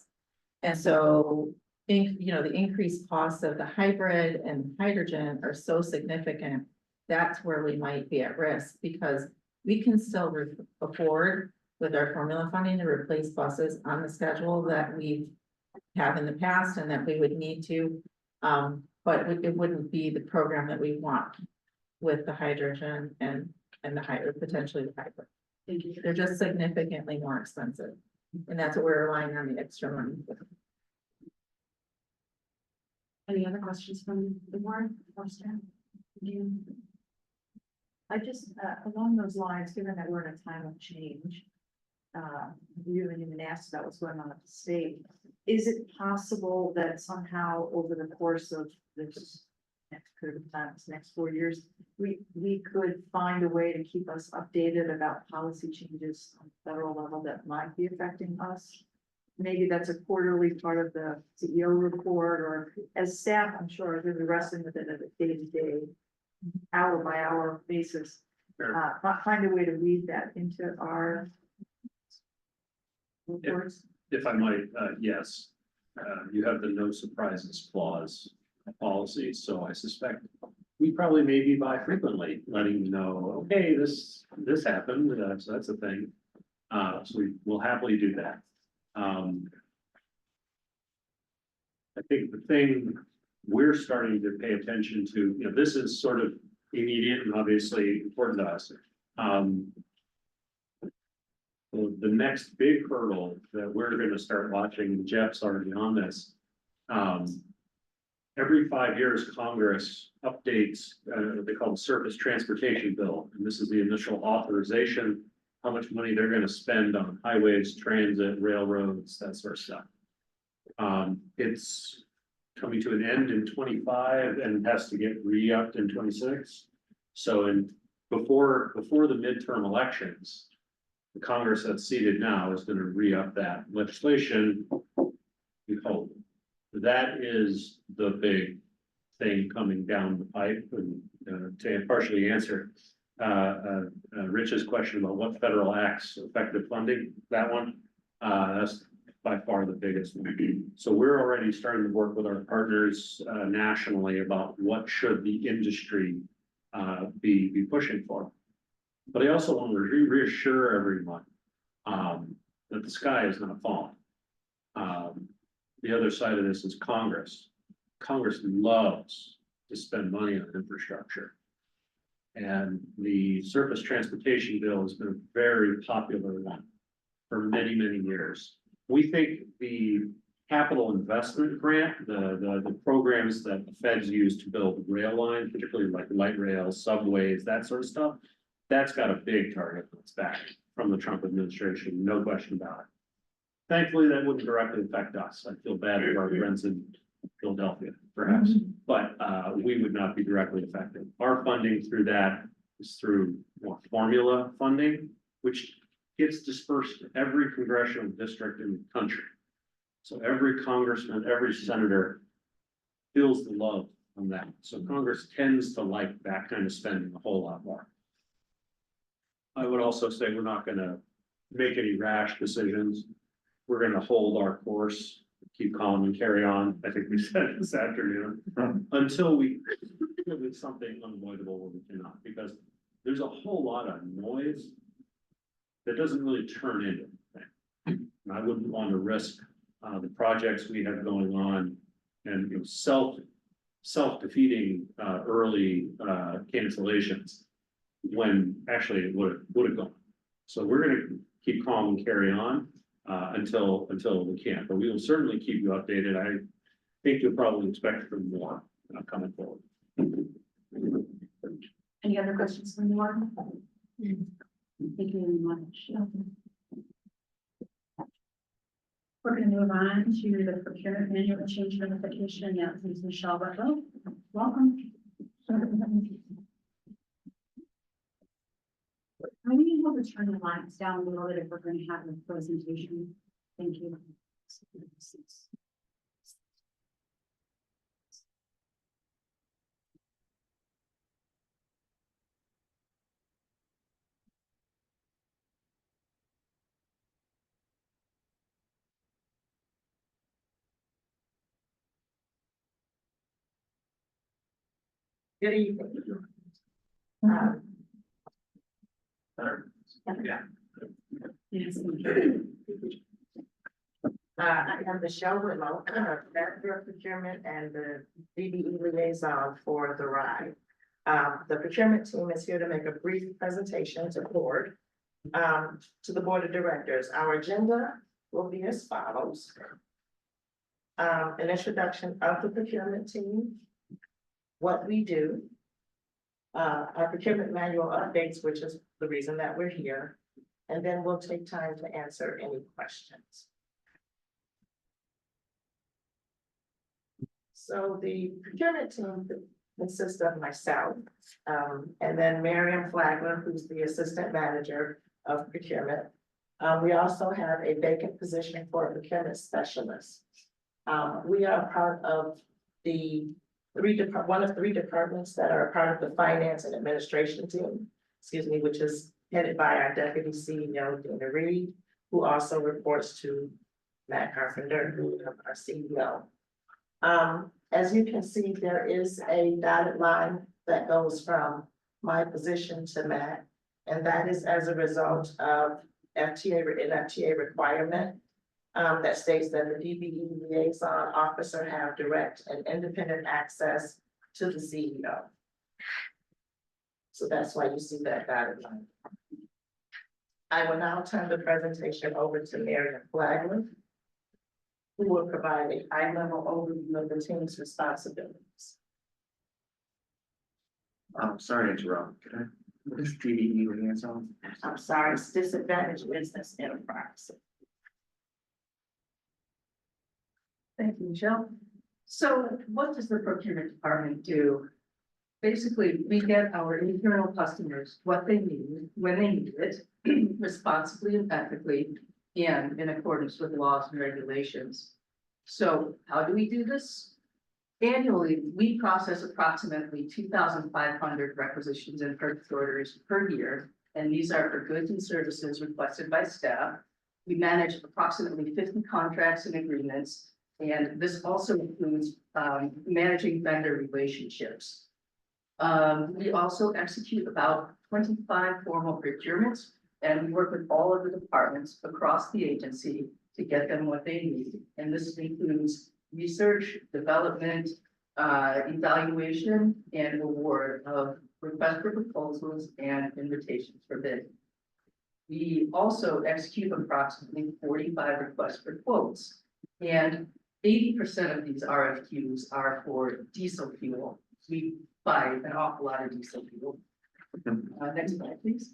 And so, the increased costs of the hybrid and hydrogen are so significant. That's where we might be at risk, because we can still afford with our formula funding to replace buses on the schedule that we have in the past and that we would need to. But it wouldn't be the program that we want with the hydrogen and the hybrid, potentially the hybrid. Thank you. They're just significantly more expensive. And that's what we're relying on the extra money for. Any other questions from the board or staff? I just, along those lines, given that we're in a time of change, you haven't even asked about what's going on at the state. Is it possible that somehow over the course of this next period of time, this next 4 years, we could find a way to keep us updated about policy changes on the federal level that might be affecting us? Maybe that's a quarterly part of the CEO report, or as staff, I'm sure, we'll be wrestling with it at a day-to-day, hour by hour basis. Find a way to weave that into our reports. If I might, yes, you have the no surprises clause policy, so I suspect we probably may be by frequently letting you know, okay, this happened, so that's a thing. So we will happily do that. I think the thing we're starting to pay attention to, this is sort of immediate and obviously important to us. The next big hurdle that we're going to start watching, Jeff's already on this. Every 5 years, Congress updates what they call the Surface Transportation Bill, and this is the initial authorization, how much money they're going to spend on highways, transit, railroads, that sort of stuff. It's coming to an end in 25 and has to get re-upped in 26. So before the midterm elections, the Congress that's seated now is going to re-up that legislation. We hope that is the big thing coming down the pipe. And to partially answer Rich's question about what federal acts effective funding, that one, that's by far the biggest one. So we're already starting to work with our partners nationally about what should the industry be pushing for. But I also want to reassure everyone that the sky is not falling. The other side of this is Congress. Congress loves to spend money on infrastructure. And the Surface Transportation Bill has been a very popular one for many, many years. We think the capital investment grant, the programs that the feds use to build rail lines, particularly like light rail, subways, that sort of stuff, that's got a big target on its back from the Trump administration, no question about it. Thankfully, that wouldn't directly affect us. I feel bad for our friends in Philadelphia, perhaps, but we would not be directly affected. Our funding through that is through formula funding, which gets dispersed to every congressional district in the country. So every congressman, every senator feels the love on that. So Congress tends to like that kind of spending a whole lot more. I would also say we're not going to make any rash decisions. We're going to hold our course, keep calm and carry on. I think we said this afternoon until we it's something unavoidable where we cannot, because there's a whole lot of noise that doesn't really turn into anything. And I wouldn't want to risk the projects we have going on and self-defeating early cancellations when actually it would have gone. So we're going to keep calm and carry on until we can, but we will certainly keep you updated. I think you'll probably expect from more coming forward. Any other questions from the board? Thank you very much. We're gonna move on to the procurement manual change notification. That is Michelle Butler. Welcome. I need you to turn the lights down a little bit if we're going to have a presentation. Thank you. Good evening. Yeah. Yes. I am Michelle Whitlow, Director of Procurement and the DBE Liaison for TheRide. The procurement team is here to make a brief presentation to the board, to the board of directors. Our agenda will be as follows. An introduction of the procurement team, what we do, our procurement manual updates, which is the reason that we're here, and then we'll take time to answer any questions. So the procurement team consists of myself, and then Miriam Flagler, who's the assistant manager of procurement. We also have a vacant position for a procurement specialist. We are part of the one of three departments that are part of the finance and administration team, which is headed by our deputy CEO, TheRide, who also reports to Matt Carpenter, who is our CEO. As you can see, there is a dotted line that goes from my position to Matt, and that is as a result of an FTA requirement that states that the DBE liaison officer have direct and independent access to the CEO. So that's why you see that dotted line. I will now turn the presentation over to Miriam Flagler, who will provide a high-level overview of the team's responsibilities. Sorry to interrupt. What is DBE liaison? I'm sorry, it's disadvantaged business enterprise. Thank you, Michelle. So what does the procurement department do? Basically, we get our internal customers what they need, when they need it, responsibly and ethically, and in accordance with laws and regulations. So how do we do this? Annually, we process approximately 2,500 requisitions and purchase orders per year, and these are for goods and services requested by staff. We manage approximately 50 contracts and agreements, and this also includes managing vendor relationships. We also execute about 25 formal procurements, and we work with all of the departments across the agency to get them what they need. And this includes research, development, evaluation, and award of requests for proposals and invitations for bid. We also execute approximately 45 requests for quotes, and 80% of these RFQs are for diesel fuel. We buy an awful lot of diesel fuel. Next slide, please.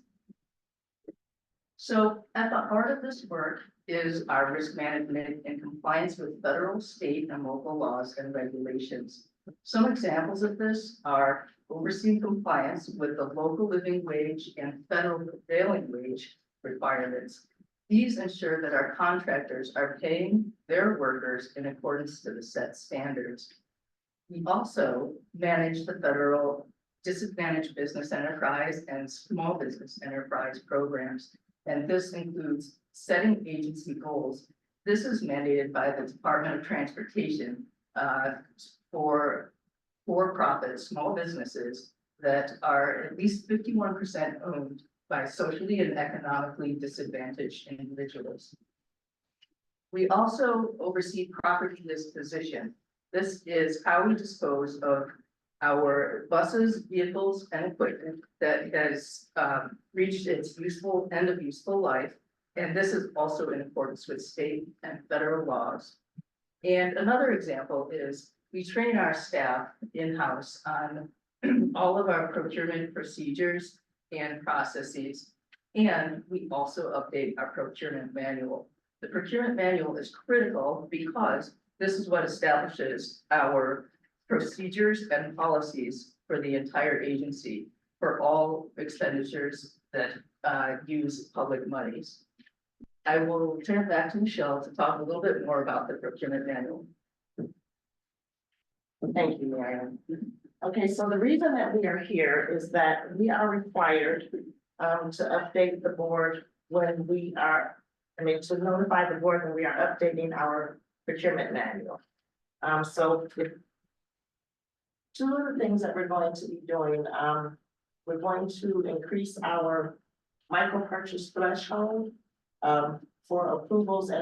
So at the heart of this work is our risk management and compliance with federal, state, and local laws and regulations. Some examples of this are overseeing compliance with the local living wage and federal prevailing wage requirements. These ensure that our contractors are paying their workers in accordance to the set standards. We also manage the federal disadvantaged business enterprise and small business enterprise programs. And this includes setting agency goals. This is mandated by the Department of Transportation for for-profit small businesses that are at least 51% owned by socially and economically disadvantaged individuals. We also oversee property disposition. This is how we dispose of our buses, vehicles, and equipment that has reached its end of useful life. And this is also in accordance with state and federal laws. And another example is we train our staff in-house on all of our procurement procedures and processes. And we also update our procurement manual. The procurement manual is critical because this is what establishes our procedures and policies for the entire agency for all expenditures that use public monies. I will turn it back to Michelle to talk a little bit more about the procurement manual. Thank you, Marion. Okay, so the reason that we are here is that we are required to update the board when we are, to notify the board when we are updating our procurement manual. So two of the things that we're going to be doing, we're going to increase our micro purchase threshold for approvals and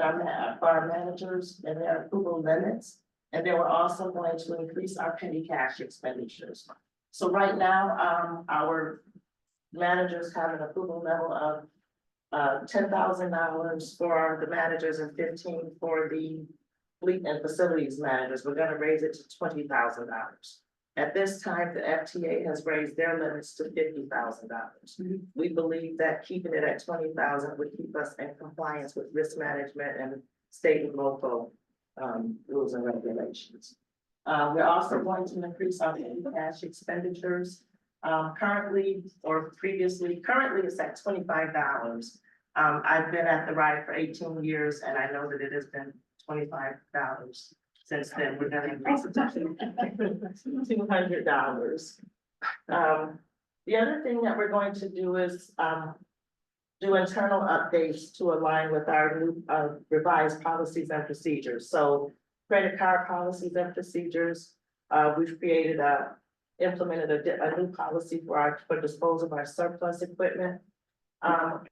for our managers and their approval limits. And then we're also going to increase our petty cash expenditures. So right now, our managers have an approval level of $10,000 for the managers and 15 for the fleet and facilities managers. We're gonna raise it to $20,000. At this time, the FTA has raised their limits to $50,000. We believe that keeping it at 20,000 would keep us in compliance with risk management and state and local rules and regulations. We're also going to increase our petty cash expenditures. Currently it's at $25. I've been at TheRide for 18 years and I know that it has been $25 since then. We're gonna increase it to $200. The other thing that we're going to do is do internal updates to align with our new revised policies and procedures. So credit card policies and procedures, we've implemented a new policy for disposal of our surplus equipment.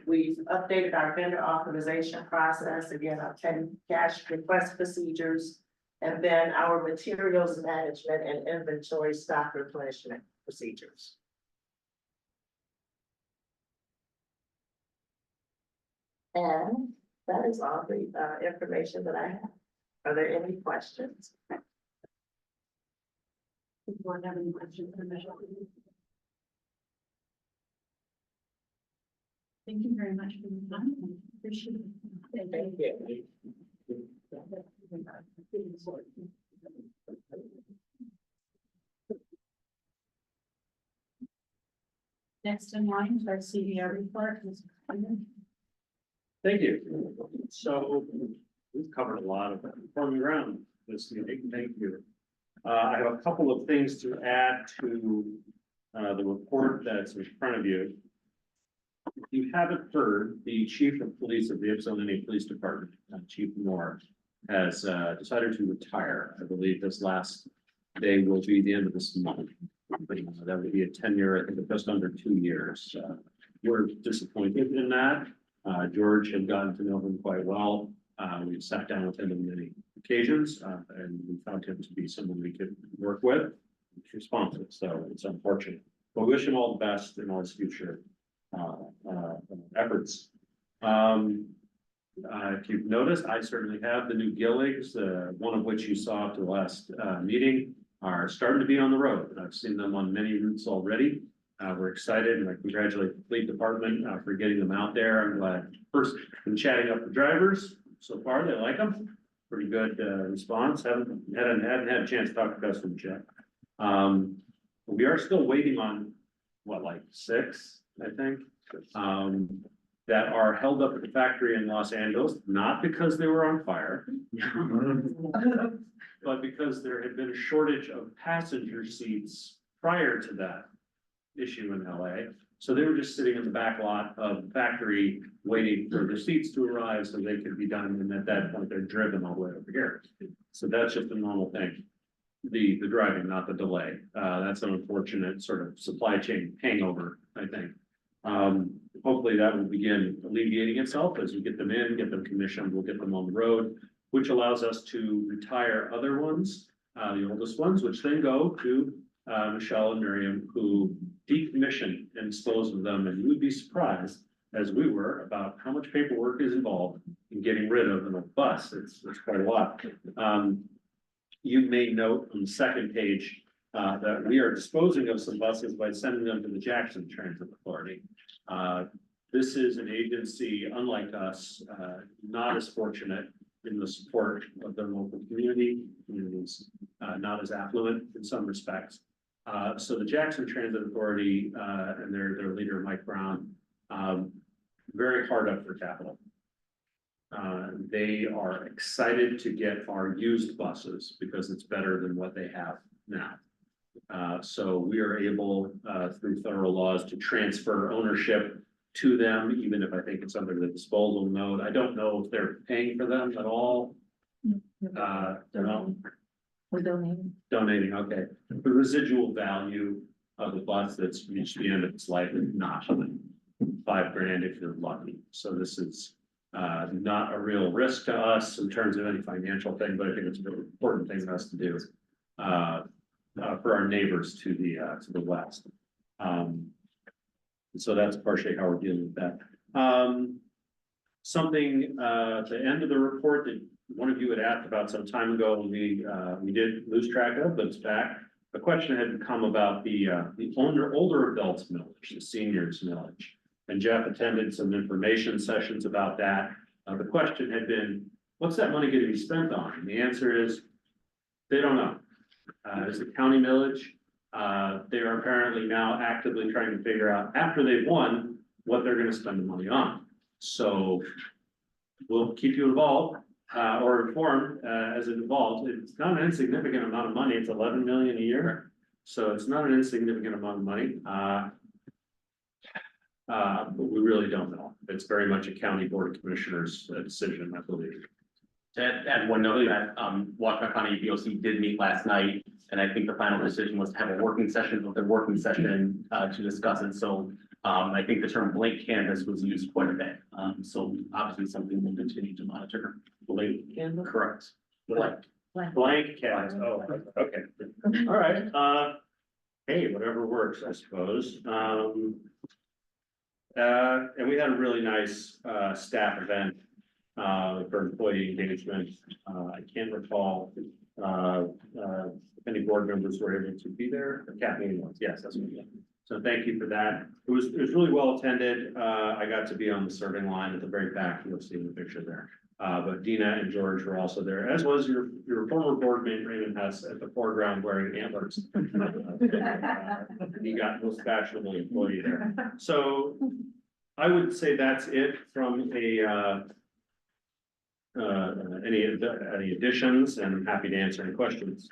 We've updated our vendor authorization process, again, our petty cash request procedures, and then our materials management and inventory stock replenishment procedures. And that is all the information that I have. Are there any questions? Before having questions for Michelle. Thank you very much for your time. Appreciate it. Thank you. Next in line is our CDR report. Mr. Hyman. Thank you. So we've covered a lot of informing ground this meeting. Thank you. I have a couple of things to add to the report that's in front of you. If you haven't heard, the chief of police of the Ypsilanti Police Department, Chief Moore, has decided to retire. I believe this last day will be the end of this month. That would be a tenure, I think, of just under 2 years. We're disappointed in that. George had gotten to know him quite well. We've sat down with him on many occasions, and we found him to be someone we could work with. He's responsive, so it's unfortunate. But we wish him all the best in all his future efforts. If you've noticed, I certainly have the new Gilligs, one of which you saw at the last meeting, are starting to be on the road. I've seen them on many routes already. We're excited, and I congratulate the fleet department for getting them out there. I'm glad. First, been chatting up the drivers so far. They like them. Pretty good response. Haven't had a chance to talk to customers yet. We are still waiting on what, like 6, I think, that are held up at the factory in Los Angeles, not because they were on fire, but because there had been a shortage of passenger seats prior to that issue in LA. So they were just sitting in the back lot of the factory waiting for the seats to arrive so they could be done. And at that point, they're driven all the way over here. So that's just a normal thing. The driving, not the delay. That's an unfortunate sort of supply chain hangover, I think. Hopefully that will begin alleviating itself as we get them in, get them commissioned, we'll get them on the road, which allows us to retire other ones, the oldest ones, which then go to Michelle and Miriam, who decommission and dispose of them. And you would be surprised, as we were, about how much paperwork is involved in getting rid of a bus. It's quite a lot. You may note on the second page that we are disposing of some buses by sending them to the Jackson Transit Authority. This is an agency, unlike us, not as fortunate in the support of their local communities, not as affluent in some respects. So the Jackson Transit Authority, and their leader, Mike Brown, very hard up for capital. They are excited to get our used buses because it's better than what they have now. So we are able, through federal laws, to transfer ownership to them, even if I think it's under the disposal mode. I don't know if they're paying for them at all. No, We're donating. donating, okay. The residual value of the bus that's reached the end of its life is not $5,000 if you're lucky. So this is not a real risk to us in terms of any financial thing, but I think it's a really important thing for us to do for our neighbors to the west. So that's partially how we're dealing with that. Something at the end of the report that one of you had asked about some time ago, we did lose track of, but it's back. The question had come about the older adults millage, the seniors millage. And Jeff attended some information sessions about that. The question had been, what's that money going to be spent on? And the answer is, they don't know. It's the county millage. They are apparently now actively trying to figure out, after they've won, what they're going to spend the money on. So we'll keep you involved or informed as it evolves. It's not an insignificant amount of money. It's 11 million a year. So it's not an insignificant amount of money. But we really don't know. It's very much a county board of commissioners decision, I believe. To add one note that, Washington County BOC did meet last night, and I think the final decision was to have a working session to discuss it. So, I think the term blank canvas was used quite a bit. So obviously something we'll continue to monitor. Blank, Correct. blank canvas. Oh, okay. All right. Hey, whatever works, I suppose. And we had a really nice, staff event, for employee engagement. I can't recall, if any board members were able to be there. Kathleen was, yes, that's what we did. So thank you for that. It was really well attended. I got to be on the serving line at the very back. You'll see in the picture there. But Dina and George were also there, as was your former board mate Raymond Hess at the foreground wearing antlers. He got most fashionable employee there. So I would say that's it from any additions, and I'm happy to answer any questions.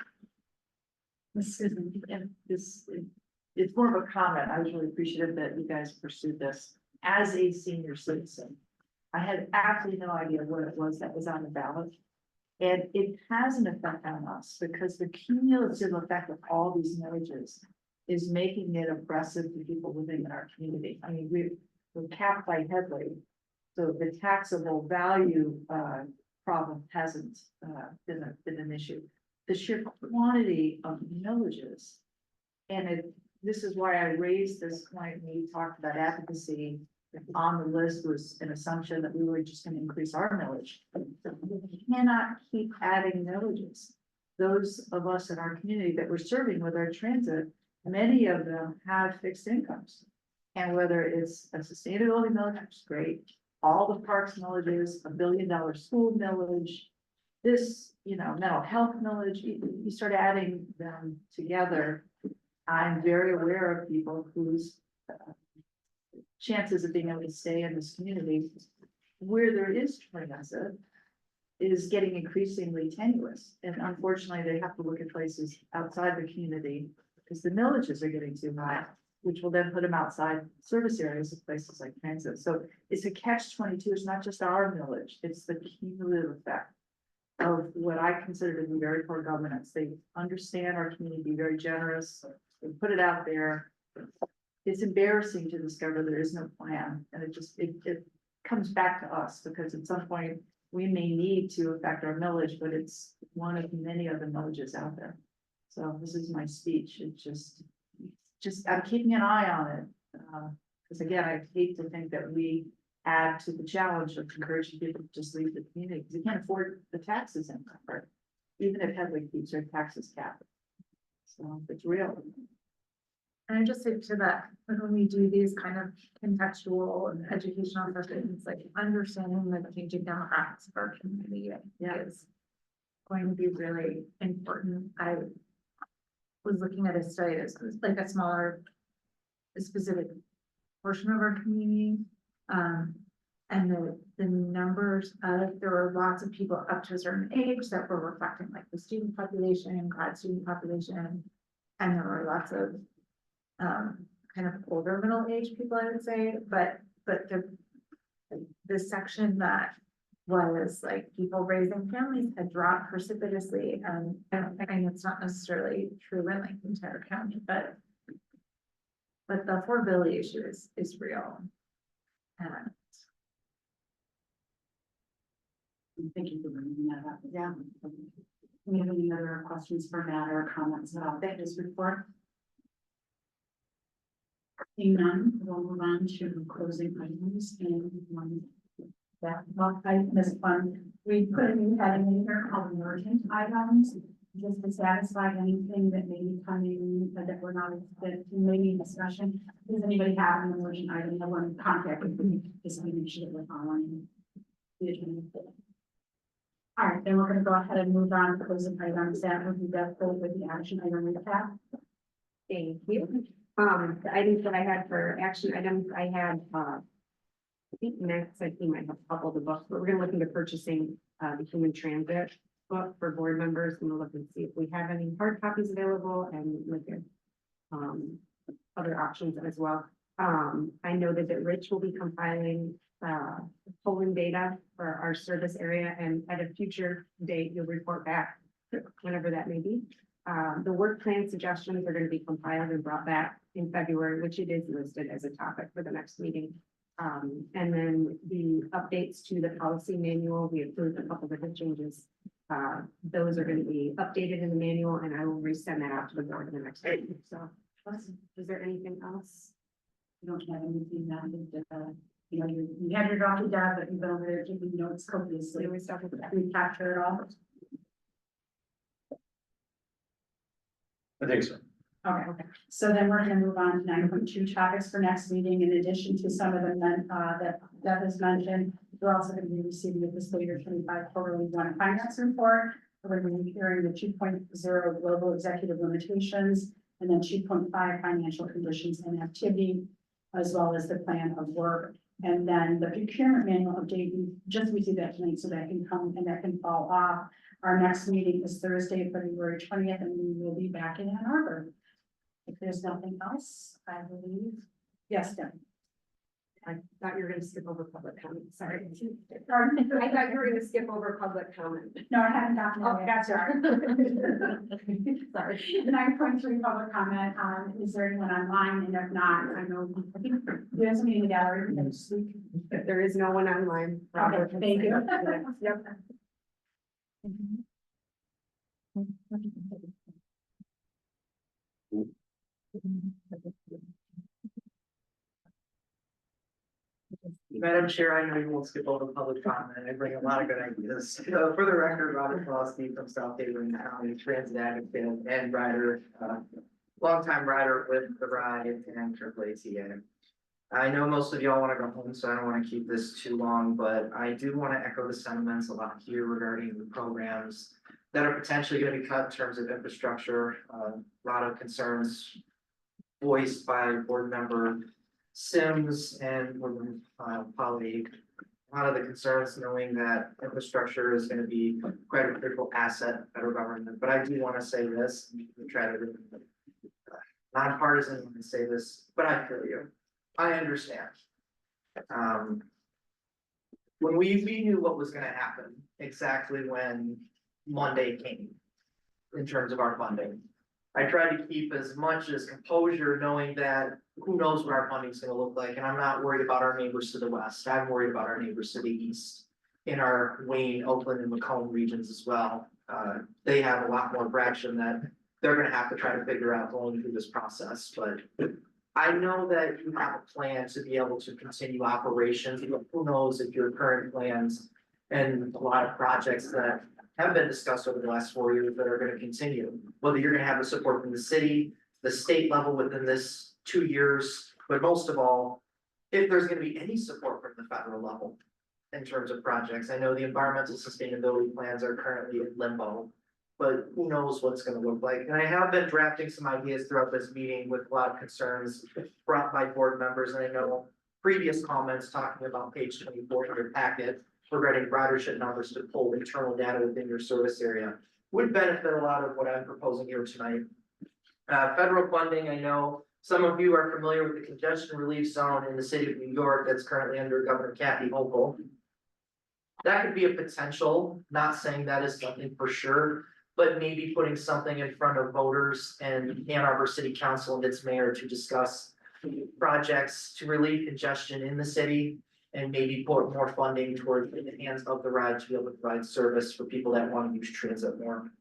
It's more of a comment. I was really appreciative that you guys pursued this as a senior citizen. I had absolutely no idea what it was that was on the ballot. And it has an effect on us because the cumulative effect of all these marriages is making it oppressive to people living in our community. I mean, we're capped by headway. So the taxable value problem hasn't been an issue. The sheer quantity of millages. And this is why I raised this point when we talked about advocacy. On the list was an assumption that we were just going to increase our millage. We cannot keep adding millages. Those of us in our community that we're serving with our transit, many of them have fixed incomes. And whether it's a sustainability millage, which is great, all the parks millages, $1 billion school millage, this, mental health millage, you start adding them together. I'm very aware of people whose chances of being able to stay in this community where there is transit is getting increasingly tenuous. And unfortunately, they have to look at places outside the community because the millages are getting too high, which will then put them outside service areas of places like transit. So it's a catch-22. It's not just our millage, it's the cumulative effect of what I consider to be very poor governance. They understand our community, very generous, they put it out there. It's embarrassing to discover there is no plan, and it comes back to us because at some point we may need to affect our millage, but it's one of many other millages out there. So this is my speech. It just I'm keeping an eye on it because again, I hate to think that we add to the challenge of encouraging people to just leave the community because they can't afford the taxes in part, even if Headley keeps their taxes capped. So it's real. And I just say to that, like when we do these kind of contextual and educational sessions, like understanding the changing demographics of our community is going to be really important. I was looking at a study that's like a smaller, a specific portion of our community. And the numbers of, there were lots of people up to a certain age that were reflecting like the student population, grad student population. And there were lots of kind of older middle aged people, I would say, but the section that was like people raising families had dropped precipitously, and it's not necessarily true in like the entire county, but the affordability issue is real. And Thank you for bringing that up. Yeah. We have any other questions for Matt or comments about this report? Seeing none, we'll move on to closing items and one that, well, I missed one. We put a new heading in here called emergent items, just to satisfy anything that may be coming that we're not, that may be discussion. Does anybody have an emergent item that want to contact me? Just to make sure that we're following the agenda. All right, then we're going to go ahead and move on to closing items. That would be that with the action item recap. Thank you. The items that I had for action items, I had, I think next, I think I might have a couple of the books, but we're gonna look into purchasing, the human transit book for board members, and we'll look and see if we have any hard copies available and look at, other options as well. I noted that Rich will be compiling, polling data for our service area, and at a future date, you'll report back whenever that may be. The work plan suggestions are going to be compiled and brought back in February, which it is listed as a topic for the next meeting. And then the updates to the policy manual, we approved a couple of different changes. Those are going to be updated in the manual, and I will resend that out to the board in the next meeting. So, is there anything else? You don't have anything that you know, you had your donkey down, but you've been over there taking notes copiously. We stuff with that. We capture it all. I think so. Okay, so then we're gonna move on to 9.2 topics for next meeting. In addition to some of them that Deb has mentioned, we're also gonna be receiving the fiscal year 25 quarterly one finance report. We're gonna be hearing the 2.0 global executive limitations, and then 2.5 financial conditions and activity, as well as the plan of work. And then the procurement manual update, we just received that tonight, so that can come and that can fall off. Our next meeting is Thursday, February 20th, and we will be back in Ann Arbor. If there's nothing else, I believe. Yes, Deb. I thought you were going to skip over public comment. Sorry. Pardon? I thought you were going to skip over public comment. No, I haven't gotten Oh, that yet. that's Sorry. Sorry. 9.3 public comment. Is there anyone online? And if not, I know, I think there's somebody in the gallery who can speak. There is no one online. Okay, thank you. Yep. Madam Chair, I know you won't skip over public comment. I bring a lot of good ideas. For the record, Robert Flosky from South Haven County, transit advocate and rider, longtime rider with TheRide and AAA. I know most of y'all want to go home, so I don't want to keep this too long, but I do want to echo the sentiments a lot here regarding the programs that are potentially going to be cut in terms of infrastructure. A lot of concerns voiced by board member Sims and Polly. A lot of the concerns knowing that infrastructure is going to be quite a critical asset of federal government. But I do want to say this, and try to nonpartisan when I say this, but I feel you. I understand. When we knew what was going to happen exactly when Monday came in terms of our funding. I tried to keep as much as composure, knowing that who knows what our funding is going to look like, and I'm not worried about our neighbors to the west. I'm worried about our neighbors to the east, in our Wayne, Oakland, and Macomb regions as well. They have a lot more fraction that they're going to have to try to figure out going through this process. But I know that you have a plan to be able to continue operations. Who knows if your current plans and a lot of projects that have been discussed over the last 4 years that are going to continue, whether you're going to have the support from the city, the state level within this 2 years, but most of all, if there's gonna be any support from the federal level in terms of projects. I know the environmental sustainability plans are currently in limbo, but who knows what's gonna look like. And I have been drafting some ideas throughout this meeting with a lot of concerns brought by board members, and I know previous comments talking about page 24 of your packet regarding ridership numbers to pull internal data within your service area would benefit a lot of what I'm proposing here tonight. Federal funding, I know some of you are familiar with the congestion relief zone in the city of New York that's currently under Governor Kathy Hochul. That could be a potential, not saying that is something for sure, but maybe putting something in front of voters and Ann Arbor City Council and its mayor to discuss projects to relieve congestion in the city and maybe put more funding toward in the hands of TheRide to be able to provide service for people that want to use transit more.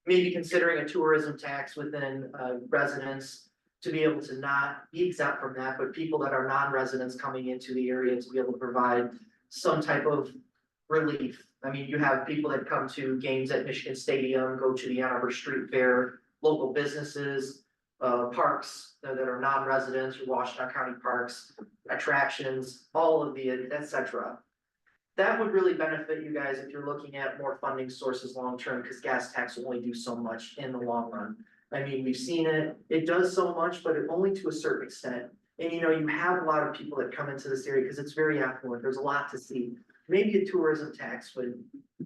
Maybe considering a tourism tax within residents to be able to not be exempt from that, but people that are non-residents coming into the area to be able to provide some type of relief. I mean, you have people that come to games at Michigan Stadium, go to the Ann Arbor Street Fair, local businesses, parks that are non-residents, or Washington County parks, attractions, all of the, et cetera. That would really benefit you guys if you're looking at more funding sources long-term, because gas tax will only do so much in the long run. I mean, we've seen it, it does so much, but only to a certain extent. And you know, you have a lot of people that come into this area because it's very affluent, there's a lot to see. Maybe a tourism tax would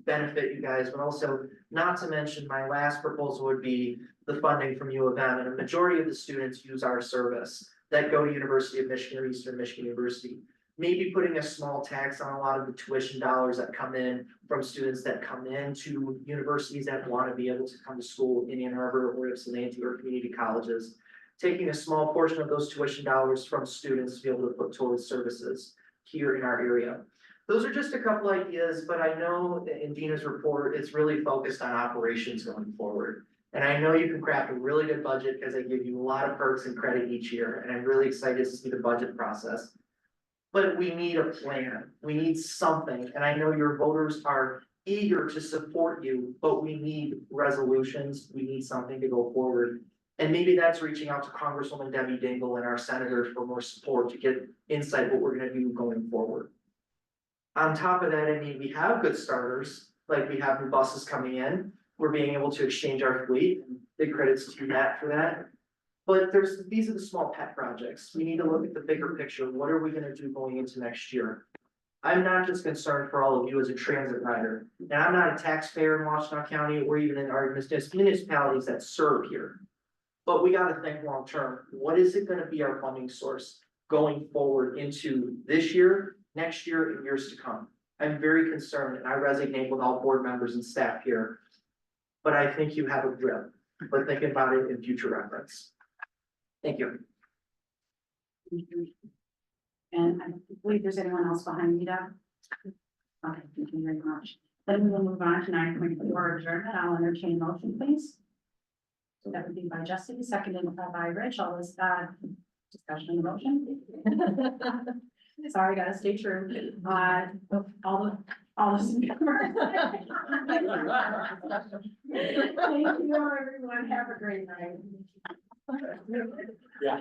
benefit you guys, but also, not to mention, my last proposal would be the funding from U of M, and a majority of the students use our service that go to University of Michigan or Eastern Michigan University. Maybe putting a small tax on a lot of the tuition dollars that come in from students that come into universities that want to be able to come to school in Ann Arbor or Ypsilanti or community colleges. Taking a small portion of those tuition dollars from students to be able to put towards services here in our area. Those are just a couple ideas, but I know that in Dina's report, it's really focused on operations going forward. And I know you can craft a really good budget because I give you a lot of perks and credit each year, and I'm really excited to see the budget process. But we need a plan, we need something, and I know your voters are eager to support you, but we need resolutions, we need something to go forward. And maybe that's reaching out to Congresswoman Debbie Dingell and our senators for more support to get insight what we're gonna do going forward. On top of that, I mean, we have good starters, like we have new buses coming in, we're being able to exchange our fleet, and big credits to Matt for that. But these are the small pet projects, we need to look at the bigger picture, what are we gonna do going into next year? I'm not just concerned for all of you as a transit rider, and I'm not a taxpayer in Washington County or even in our municipalities that serve here. But we gotta think long term, what is it gonna be our funding source going forward into this year, next year, and years to come? I'm very concerned, and I resonate with all board members and staff here. But I think you have a grip, but think about it in future reference. Thank you. And I believe there's anyone else behind me, Doug? Okay, thank you very much. Then we will move on to 9.4 adjournment. I'll entertain a motion, please. So that would be by Jesse, seconded by Rich. All this, discussion on the motion. Sorry, gotta stay true. All this. Thank you, everyone. Have a great night. Yeah.